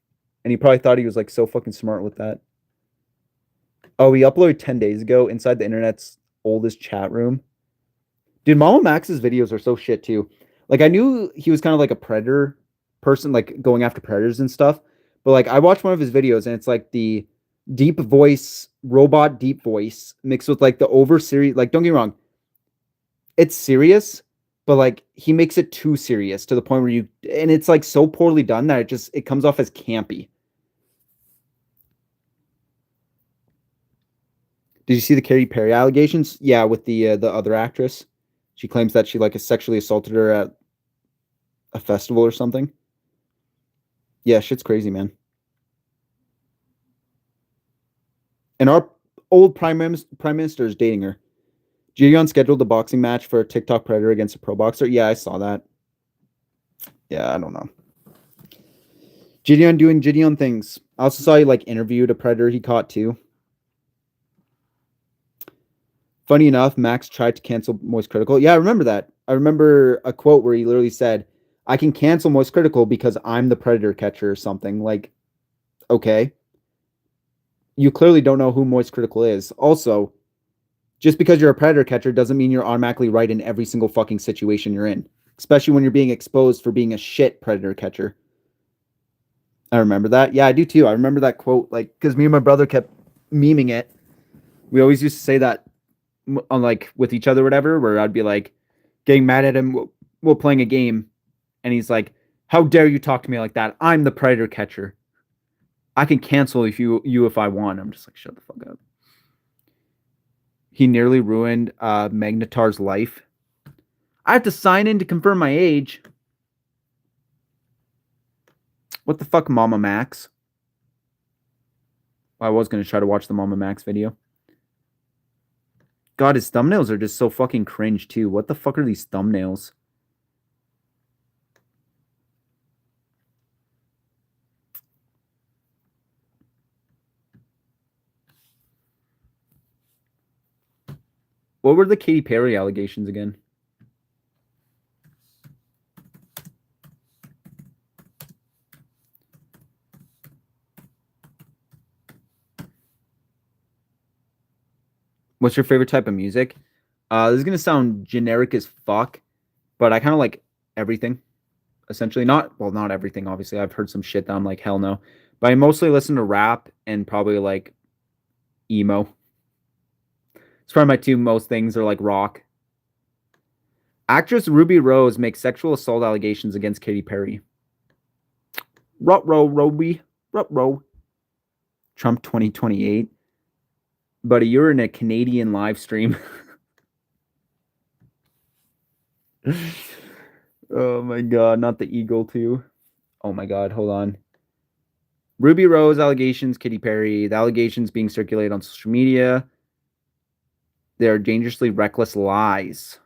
And he probably thought he was like so fucking smart with that. Oh, he uploaded 10 days ago inside the internet's oldest chat room. Dude, Mama Max's videos are so shit too. Like I knew he was kind of like a predator person, like going after predators and stuff. But like I watched one of his videos and it's like the deep voice, robot deep voice mixed with like the over serious, like don't get me wrong, it's serious, but like he makes it too serious to the point where and it's like so poorly done that it comes off as campy. Did you see the Katy Perry allegations? Yeah, with the other actress. She claims that she like sexually assaulted her at a festival or something. Yeah, shit's crazy, man. And our old prime minister is dating her. Gideon scheduled a boxing match for a TikTok predator against a pro boxer. Yeah, I saw that. Yeah, I don't know. Gideon doing Gideon things. I also saw he like interviewed a predator he caught too. Funny enough, Max tried to cancel Moist Critical. Yeah, I remember that. I remember a quote where he literally said, I can cancel Moist Critical because I'm the predator catcher or something. Like, okay. You clearly don't know who Moist Critical is. Also, just because you're a predator catcher doesn't mean you're automatically right in every single fucking situation you're in. Especially when you're being exposed for being a shit predator catcher. I remember that. Yeah, I do too. I remember that quote, like, because me and my brother kept memeing it. We always used to say that on like with each other or whatever, where I'd be like getting mad at him while playing a game, and he's like, how dare you talk to me like that? I'm the predator catcher. I can cancel you if I want. I'm just like, shut the fuck up. He nearly ruined Magnetar's life. I have to sign in to confirm my age. What the fuck, Mama Max? I was going to try to watch the Mama Max video. God, his thumbnails are just so fucking cringe, too. What the fuck are these thumbnails? What were the Katy Perry allegations again? What's your favorite type of music? This is gonna sound generic as fuck, but I kind of like everything. Essentially, not everything. Obviously, I've heard some shit that I'm like hell no, but I mostly listen to rap and probably like emo. It's probably my two most things are like rock. Actress Ruby Rose makes sexual assault allegations against Katy Perry. Ruby. Rut-row. Trump 2028. Buddy, you're in a Canadian live stream. Oh my god, not the eagle too. Oh my god, hold on. Ruby Rose allegations, Katy Perry. The allegations being circulated on social media. They are dangerously reckless lies.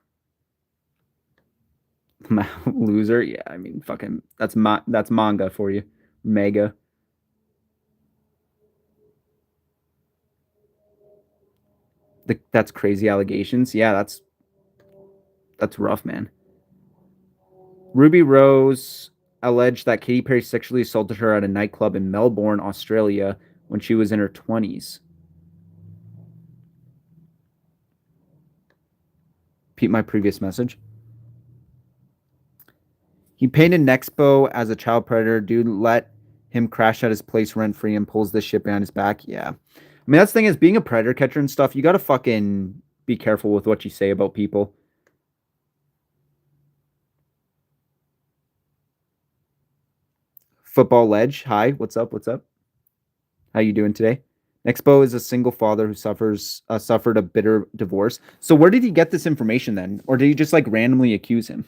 Loser, yeah. I mean, fucking. That's manga for you, mega. That's crazy allegations. Yeah, that's rough, man. Ruby Rose alleged that Katy Perry sexually assaulted her at a nightclub in Melbourne, Australia, when she was in her 20s. Repeat my previous message. He painted Nexpo as a child predator. Dude let him crash at his place rent free and pulls this shit behind his back. Yeah. I mean, that's the thing is being a predator catcher and stuff, you got to fucking be careful with what you say about people. Football Ledge. Hi. What's up? What's up? How you doing today? Nexpo is a single father who suffered a bitter divorce. So where did he get this information then? Or did he just like randomly accuse him?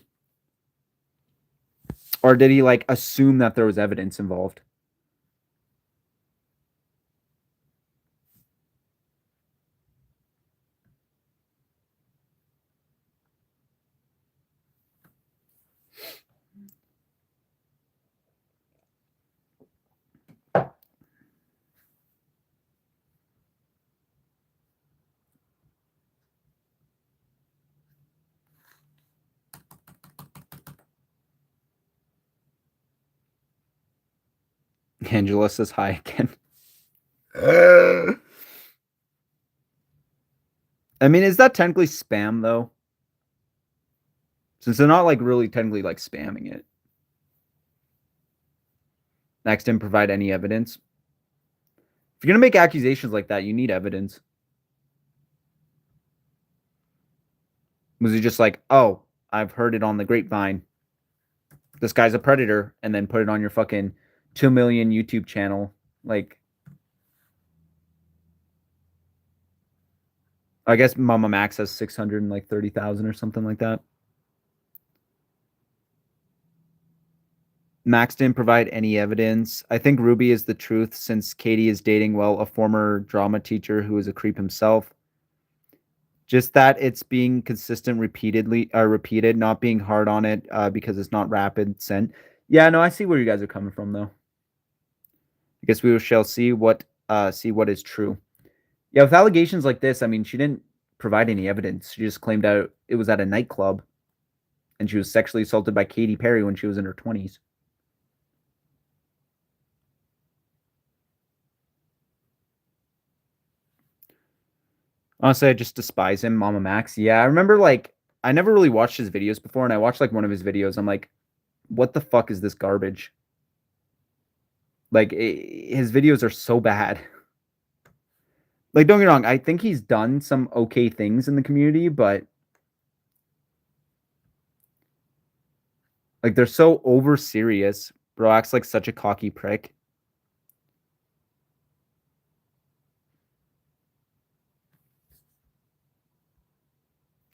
Or did he like assume that there was evidence involved? Angela says hi again. I mean, is that technically spam though? Since they're not like really technically like spamming it. Next, didn't provide any evidence. If you're gonna make accusations like that, you need evidence. Was he just like, oh, I've heard it on the grapevine. This guy's a predator, and then put it on your fucking 2 million YouTube channel? Like, I guess Mama Max has 630,000 or something like that. Max didn't provide any evidence. I think Ruby is the truth since Katie is dating, well, a former drama teacher who is a creep himself. Just that it's being consistent repeated, not being hard on it because it's not rapid sent. Yeah, no, I see where you guys are coming from though. I guess we shall see what is true. Yeah, with allegations like this, I mean, she didn't provide any evidence. She just claimed out it was at a nightclub and she was sexually assaulted by Katy Perry when she was in her 20s. Honestly, I just despise him, Mama Max. Yeah, I remember like I never really watched his videos before, and I watched like one of his videos. I'm like, what the fuck is this garbage? Like his videos are so bad. Like, don't get me wrong, I think he's done some okay things in the community, but like they're so over serious. Bro acts like such a cocky prick.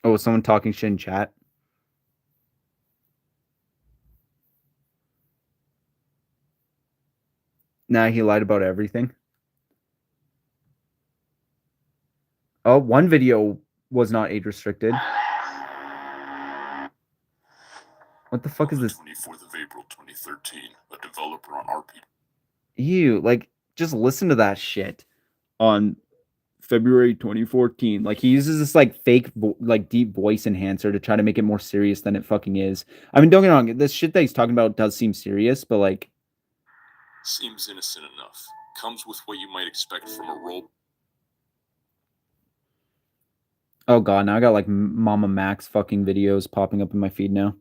Oh, someone talking shit in chat. Nah, he lied about everything. Oh, one video was not age restricted. What the fuck is this? 24th of April 2013, a developer on RP. Ew, like just listen to that shit on February 2014. Like he uses this like fake like deep voice enhancer to try to make it more serious than it fucking is. I mean, don't get me wrong, this shit that he's talking about does seem serious, but like Seems innocent enough. Comes with what you might expect from a role. oh god, now I got like Mama Max fucking videos popping up in my feed now.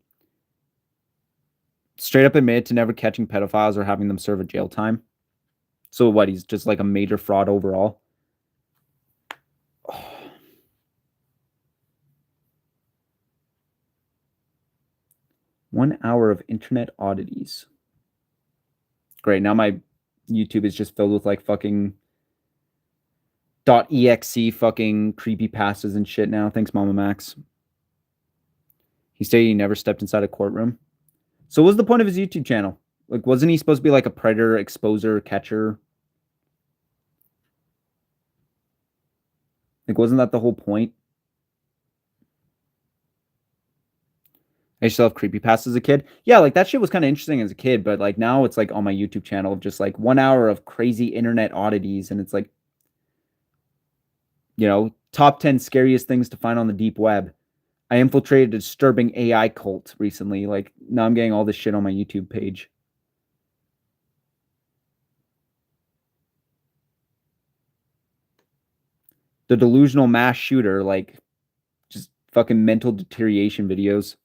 Straight up admitted to never catching pedophiles or having them serve a jail time. So what, he's just like a major fraud overall? Oh. 1 hour of internet oddities. Great, now my YouTube is just filled with like fucking .exe fucking creepypastas and shit now. Thanks, Mama Max. He stated he never stepped inside a courtroom. So what's the point of his YouTube channel? Like, wasn't he supposed to be like a predator, exposer, catcher? Like, wasn't that the whole point? I used to love creepypastas as a kid. Yeah, like that shit was kind of interesting as a kid, but like now it's like on my YouTube channel of just like 1 hour of crazy internet oddities, and it's like, you know, top 10 scariest things to find on the deep web. I infiltrated a disturbing AI cult recently. Like, now I'm getting all this shit on my YouTube page. The delusional mass shooter, like, just fucking mental deterioration videos.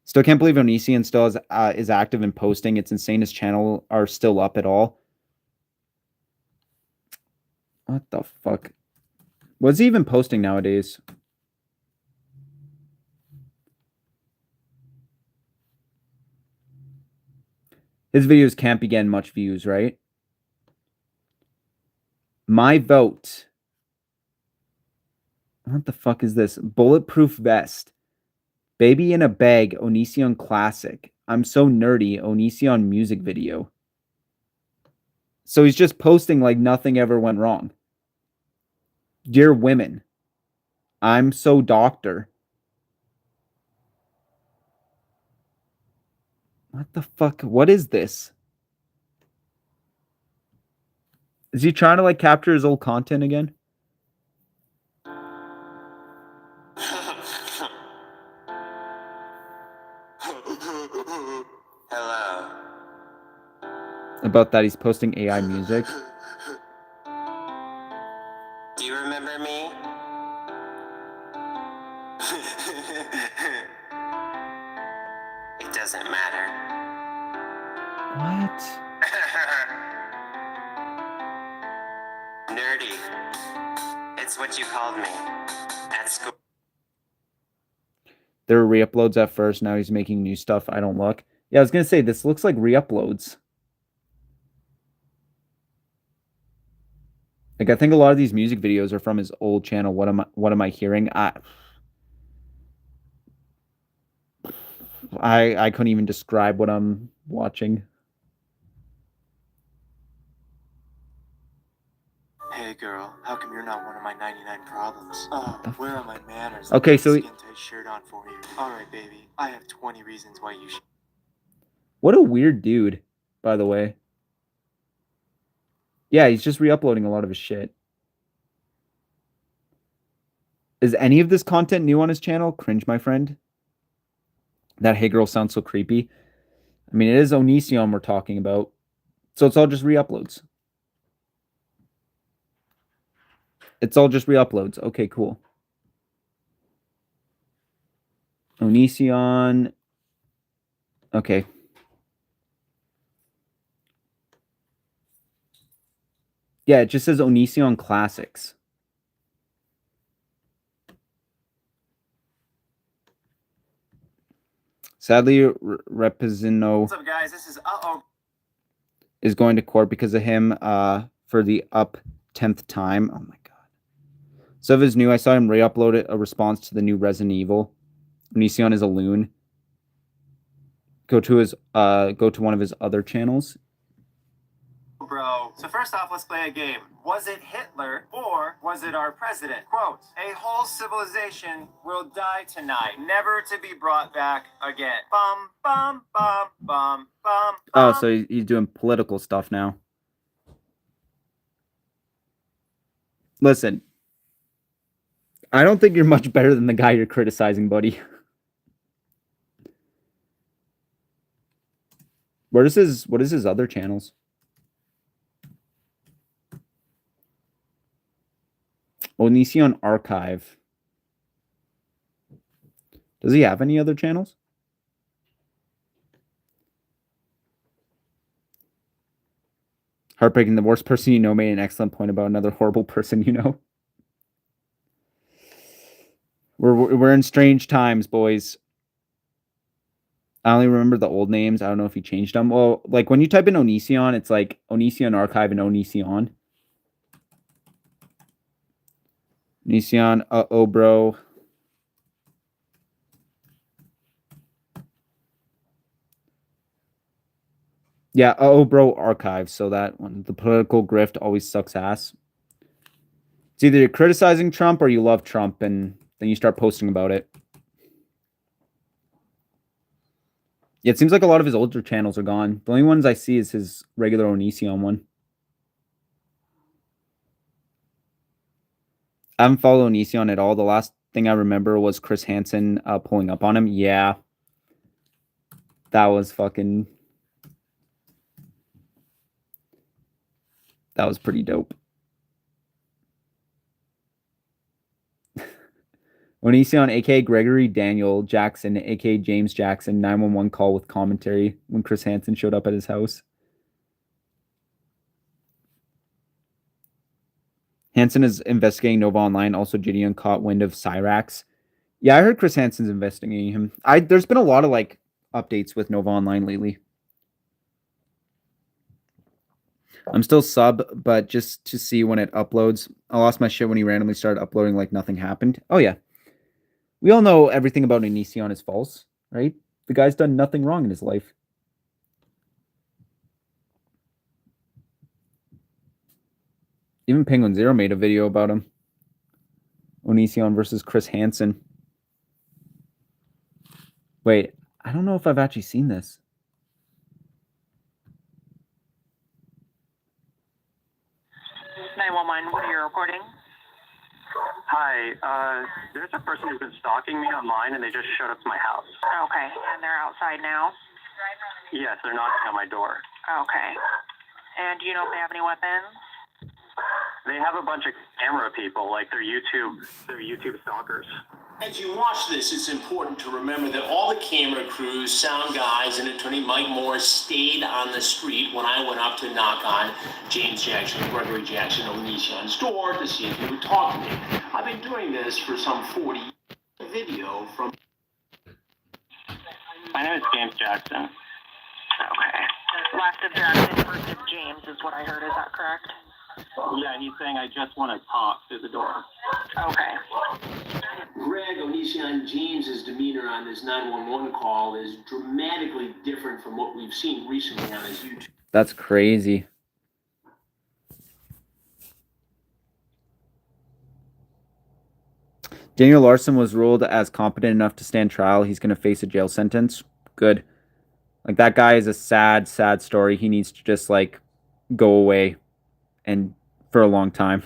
Still can't believe Onision still is active and posting. It's insane his channel are still up at all. What the fuck? What's he even posting nowadays? His videos can't be getting much views, right? My vote. What the fuck is this? Bulletproof vest. Baby in a bag, Onision classic. I'm so nerdy, Onision music video. So he's just posting like nothing ever went wrong. Dear women, I'm so doctor. What the fuck? What is this? Is he trying to like capture his old content again? Hello. About that, he's posting AI music. Do you remember me? It doesn't matter. What? Nerdy. It's what you called me at school. There were re-uploads at first. Now he's making new stuff. I don't look. Yeah, I was gonna say this looks like re-uploads. Like I think a lot of these music videos are from his old channel. What am I hearing? I couldn't even describe what I'm watching. Hey girl, how come you're not one of my 99 problems? Oh, where are my manners? Okay, so skin tight shirt on for you. All right, baby. I have 20 reasons why you should. What a weird dude, by the way. Yeah, he's just re-uploading a lot of his shit. Is any of this content new on his channel? Cringe, my friend. That hey girl sounds so creepy. I mean, it is Onision we're talking about. So it's all just re-uploads. It's all just re-uploads. Okay, cool. Onision. Okay. Yeah, it just says Onision Classics. Sadly, Represino What's up, guys? This is is going to court because of him for the up 10th time. Oh my god. So if it's new, I saw him re-upload a response to the new Resident Evil. Onision is a loon. Go to one of his other channels. Bro. So first off, let's play a game. Was it Hitler or was it our president? Quote, a whole civilization will die tonight, never to be brought back again. Bum, bum, bum, bum, bum. Oh, so he's doing political stuff now. Listen, I don't think you're much better than the guy you're criticizing, buddy. What is his other channels? Onision Archive. Does he have any other channels? Heartbreaking. The worst person you know made an excellent point about another horrible person you know. We're in strange times, boys. I only remember the old names. I don't know if he changed them. Well, like when you type in Onision, it's like Onision Archive and Onision. Onision, oh bro. Yeah, oh bro archive. So that one, the political grift always sucks ass. It's either you're criticizing Trump or you love Trump, and then you start posting about it. Yeah, it seems like a lot of his older channels are gone. The only ones I see is his regular Onision one. I haven't followed Onision at all. The last thing I remember was Chris Hansen pulling up on him. Yeah. That was fucking... That was pretty dope. Onision, a.k.a. Gregory Daniel Jackson, a.k.a. James Jackson, 911 call with commentary when Chris Hansen showed up at his house. Hansen is investigating Nova Online. Also, Gideon caught wind of Cyrax. Yeah, I heard Chris Hansen's investigating him. There's been a lot of like updates with Nova Online lately. I'm still sub, but just to see when it uploads. I lost my shit when he randomly started uploading like nothing happened. Oh yeah. We all know everything about Onision is false, right? The guy's done nothing wrong in his life. Even Penguin Zero made a video about him. Onision versus Chris Hansen. Wait, I don't know if I've actually seen this. 911, what are you reporting? Hi, there's a person who's been stalking me online, and they just showed up to my house. Okay, and they're outside now? Yes, they're knocking on my door. Okay. And do you know if they have any weapons? They have a bunch of camera people, like they're YouTube stalkers. As you watch this, it's important to remember that all the camera crews, sound guys, and attorney Mike Morris stayed on the street when I went up to knock on James Jackson, Gregory Jackson, Onision's door to see if he would talk to me. I've been doing this for some 40 years. Video from... My name is James Jackson. Okay. Last of Jackson, first of James is what I heard, is that correct? Yeah, he's saying I just want to talk through the door. Okay. Greg, Onision James's demeanor on this 911 call is dramatically different from what we've seen recently on his YouTube. That's crazy. Daniel Larson was ruled as competent enough to stand trial. He's going to face a jail sentence. Good. Like, that guy is a sad, sad story. He needs to just, like, go away and for a long time.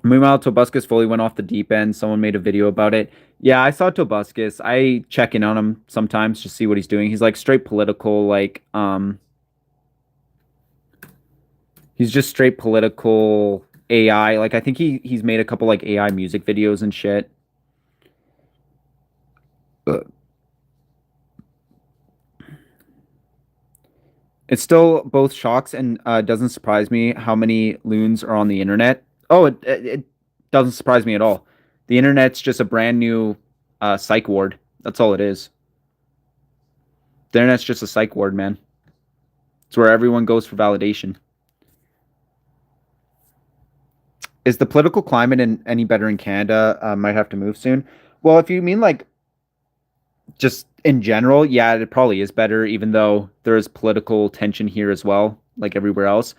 Meanwhile, Tobuscus fully went off the deep end. Someone made a video about it. Yeah, I saw Tobuscus. I check in on him sometimes to see what he's doing. He's like straight political, like he's just straight political AI. Like I think he's made a couple like AI music videos and shit. It still both shocks and doesn't surprise me how many loons are on the internet. Oh, it doesn't surprise me at all. The internet's just a brand new psych ward. That's all it is. The internet's just a psych ward, man. It's where everyone goes for validation. Is the political climate any better in Canada? Might have to move soon. Well, if you mean like just in general, yeah, it probably is better, even though there is political tension here as well, like everywhere else.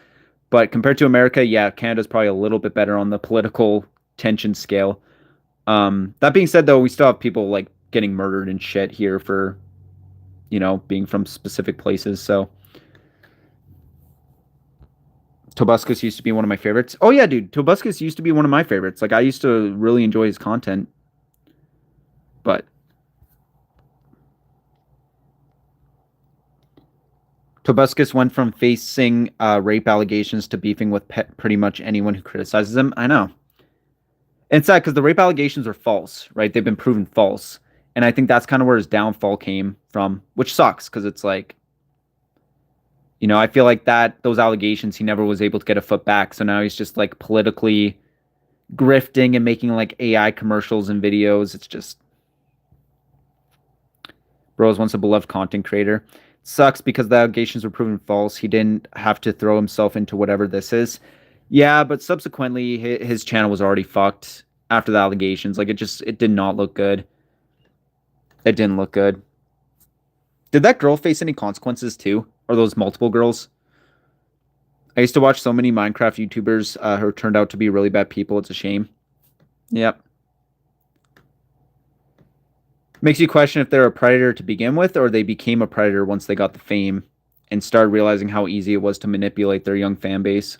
But compared to America, yeah, Canada's probably a little bit better on the political tension scale. That being said, though, we still have people like getting murdered and shit here for, you know, being from specific places. So Tobuscus used to be one of my favorites. Oh yeah, dude, Tobuscus used to be one of my favorites. Like I used to really enjoy his content. But Tobuscus went from facing rape allegations to beefing with pretty much anyone who criticizes him. I know. And it's sad because the rape allegations are false, right? They've been proven false. And I think that's kind of where his downfall came from, which sucks because it's like, I feel like those allegations, he never was able to get a foot back. So now he's just like politically grifting and making like AI commercials and videos. It's just, bro was once a beloved content creator. Sucks because the allegations were proven false. He didn't have to throw himself into whatever this is. Yeah, but subsequently his channel was already fucked after the allegations. Like it did not look good. It didn't look good. Did that girl face any consequences too? Or those multiple girls? I used to watch so many Minecraft YouTubers who turned out to be really bad people. It's a shame. Yep. Makes you question if they're a predator to begin with, or they became a predator once they got the fame and started realizing how easy it was to manipulate their young fan base.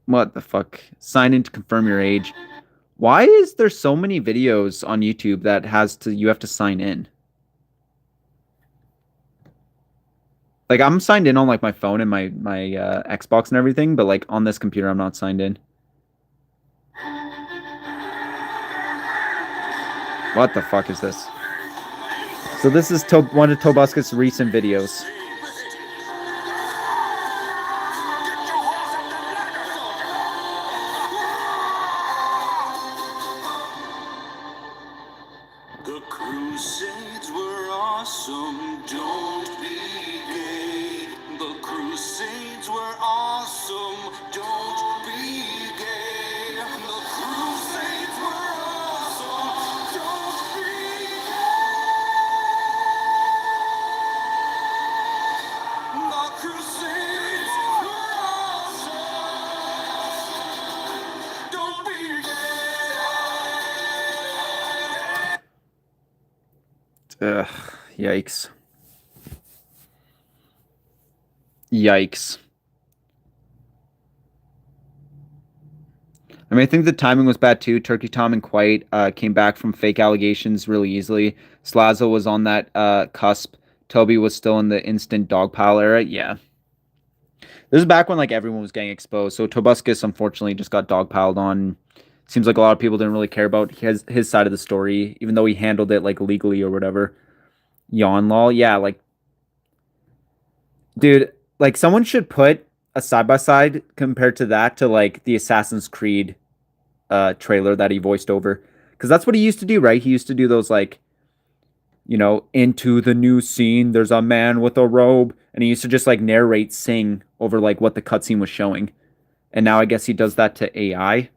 What the fuck? Sign in to confirm your age. Why is there so many videos on YouTube that you have to sign in? Like I'm signed in on like my phone and my Xbox and everything, but like on this computer I'm not signed in. What the fuck is this? So this is one of Tobuscus' recent videos. The Crusades were awesome, don't be gay. The Crusades were awesome, don't be gay. The Crusades were awesome, don't be gay. The Crusades were awesome, don't be gay. Ugh, yikes. Yikes. I mean, I think the timing was bad too. Turkey Tom and Quite came back from fake allegations really easily. Slazo was on that cusp. Toby was still in the instant dogpile era. Yeah. This is back when like everyone was getting exposed. So Tobuscus unfortunately just got dogpiled on. Seems like a lot of people didn't really care about his side of the story, even though he handled it like legally or whatever. Yawn lol. Yeah, like, dude, like someone should put a side by side compared to that to like the Assassin's Creed trailer that he voiced over, because that's what he used to do, right? He used to do those like, into the new scene. There's a man with a robe, and he used to just like narrate, sing over like what the cutscene was showing. And now I guess he does that to AI.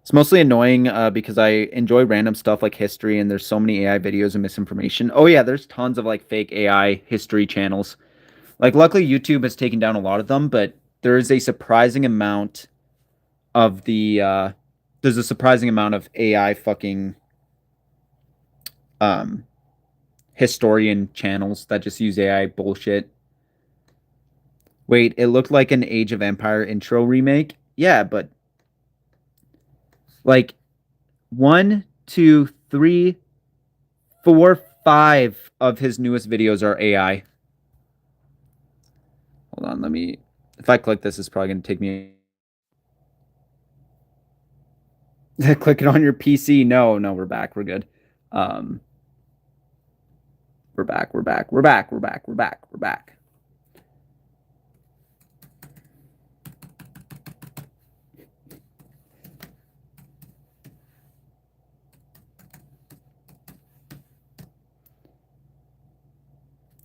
It's mostly annoying because I enjoy random stuff like history, and there's so many AI videos and misinformation. Oh yeah, there's tons of like fake AI history channels. Like luckily YouTube has taken down a lot of them, but there is a surprising amount of there's a surprising amount of AI fucking historian channels that just use AI bullshit. Wait, it looked like an Age of Empire intro remake? Yeah, but like 1, 2, 3, 4, 5 of his newest videos are AI. Hold on, if I click this, it's probably going to take me. Click it on your PC. No, we're back. We're good. We're back.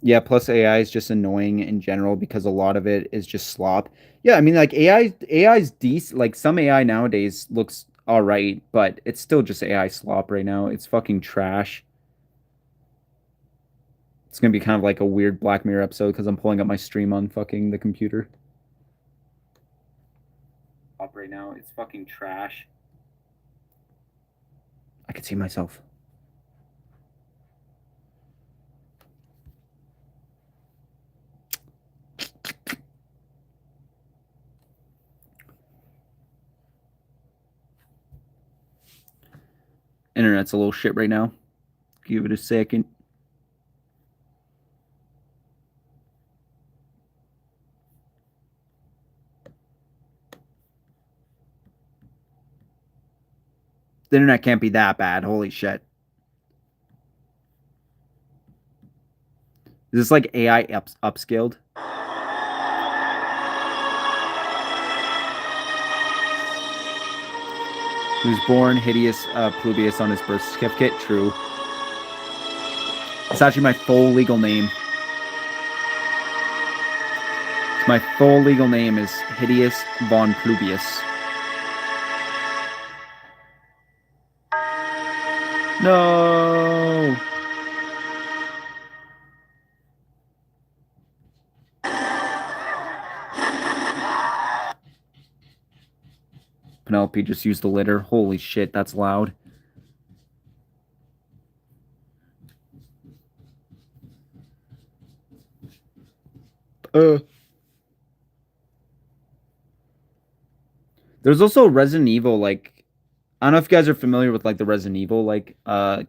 Yeah, plus AI is just annoying in general because a lot of it is just slop. Yeah, I mean like AI's decent. Like some AI nowadays looks all right, but it's still just AI slop right now. It's fucking trash. It's gonna be kind of like a weird Black Mirror episode because I'm pulling up my stream on fucking the computer. Up right now, it's fucking trash. I can see myself. Internet's a little shit right now. Give it a second. The internet can't be that bad. Holy shit. Is this like AI upscaled? He was born hideous Plubius on his birth certificate. True. It's actually my full legal name. My full legal name is Hideous von Plubius. No. Penelope just used the litter. Holy shit, that's loud. There's also Resident Evil, like, I don't know if you guys are familiar with like the Resident Evil like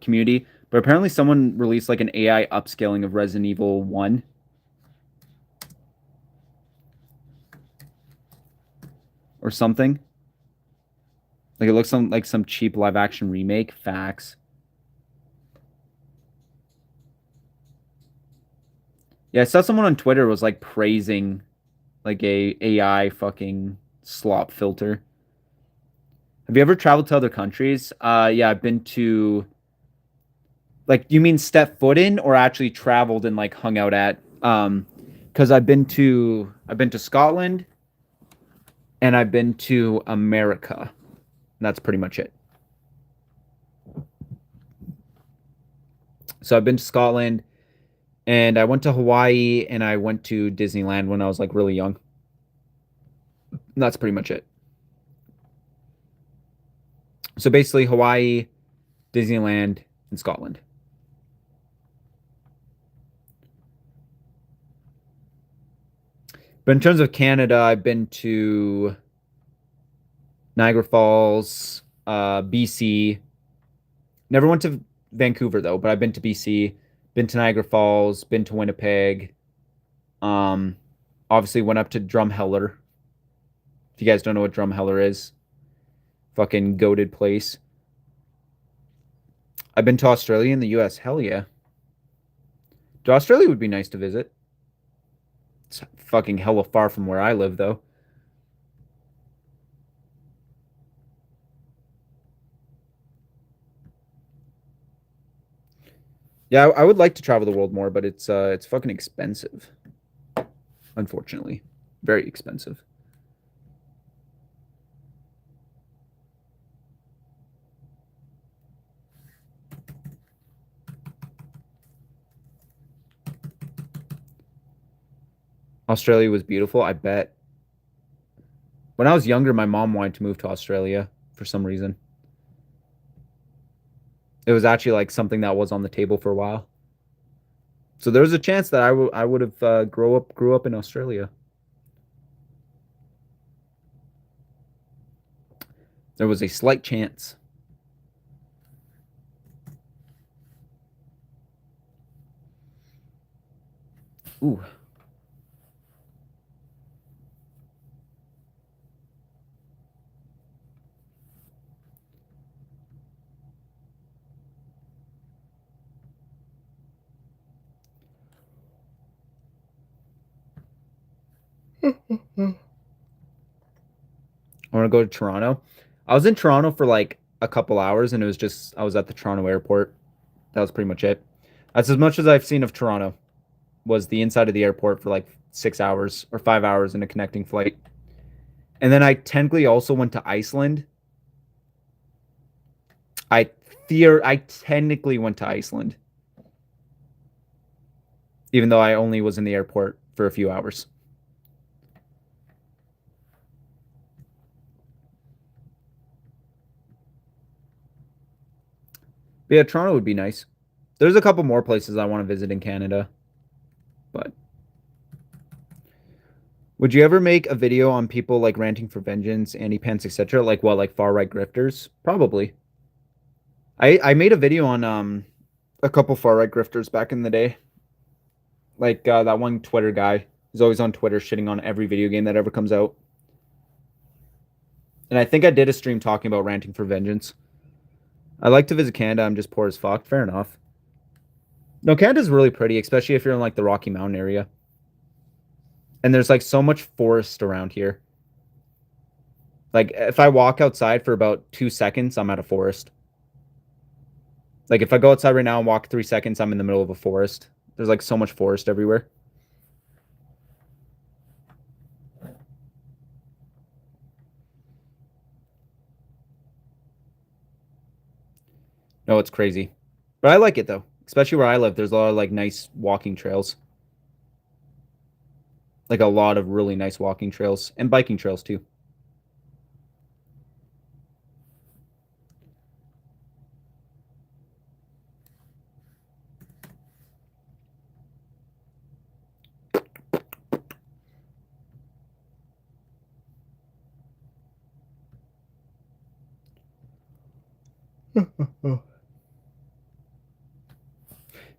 community, but apparently someone released like an AI upscaling of Resident Evil 1. Or something. Like it looks like some cheap live action remake. Facts. Yeah, I saw someone on Twitter was like praising like a AI fucking slop filter. Have you ever traveled to other countries? Yeah, I've been to, like, you mean step foot in or actually traveled and like hung out at? Because I've been to Scotland and I've been to America. That's pretty much it. So I've been to Scotland and I went to Hawaii and I went to Disneyland when I was like really young. That's pretty much it. So basically Hawaii, Disneyland, and Scotland. But in terms of Canada, I've been to Niagara Falls, BC. Never went to Vancouver though, but I've been to BC, been to Niagara Falls, been to Winnipeg. Obviously went up to Drumheller. If you guys don't know what Drumheller is, fucking goated place. I've been to Australia and the US. Hell yeah. Australia would be nice to visit. It's fucking hella far from where I live though. Yeah, I would like to travel the world more, but it's fucking expensive. Unfortunately. Very expensive. Australia was beautiful, I bet. When I was younger, my mom wanted to move to Australia for some reason. It was actually like something that was on the table for a while. So there was a chance that I would have grew up in Australia. There was a slight chance. Ooh. I want to go to Toronto. I was in Toronto for like a couple hours and it was just, I was at the Toronto airport. That was pretty much it. That's as much as I've seen of Toronto, was the inside of the airport for like 6 hours or 5 hours in a connecting flight. And then I technically also went to Iceland. I technically went to Iceland. Even though I only was in the airport for a few hours. But yeah, Toronto would be nice. There's a couple more places I want to visit in Canada. But would you ever make a video on people like ranting for vengeance, anti-pants, etc.? Like what, like far-right grifters? Probably. I made a video on a couple far right grifters back in the day. Like that one Twitter guy who's always on Twitter shitting on every video game that ever comes out. And I think I did a stream talking about ranting for vengeance. I like to visit Canada. I'm just poor as fuck. Fair enough. No, Canada's really pretty, especially if you're in like the Rocky Mountain area. And there's like so much forest around here. Like if I walk outside for about 2 seconds, I'm at a forest. Like if I go outside right now and walk 3 seconds, I'm in the middle of a forest. There's like so much forest everywhere. No, it's crazy. But I like it though. Especially where I live, there's a lot of like nice walking trails. Like a lot of really nice walking trails and biking trails too.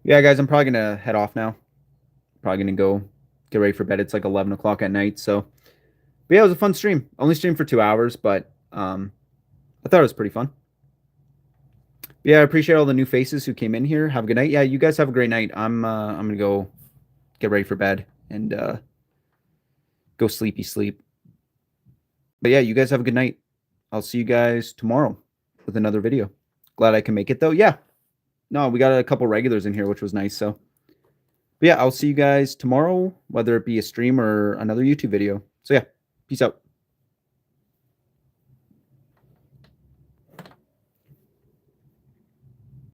Yeah, guys, I'm probably gonna head off now. Probably gonna go get ready for bed. It's like 11 o'clock at night. So, but yeah, it was a fun stream. Only streamed for 2 hours, but I thought it was pretty fun. Yeah, I appreciate all the new faces who came in here. Have a good night. Yeah, you guys have a great night. I'm gonna go get ready for bed and go sleep. But yeah, you guys have a good night. I'll see you guys tomorrow with another video. Glad I can make it though. Yeah. No, we got a couple regulars in here, which was nice. So, but yeah, I'll see you guys tomorrow, whether it be a stream or another YouTube video. So yeah, peace out.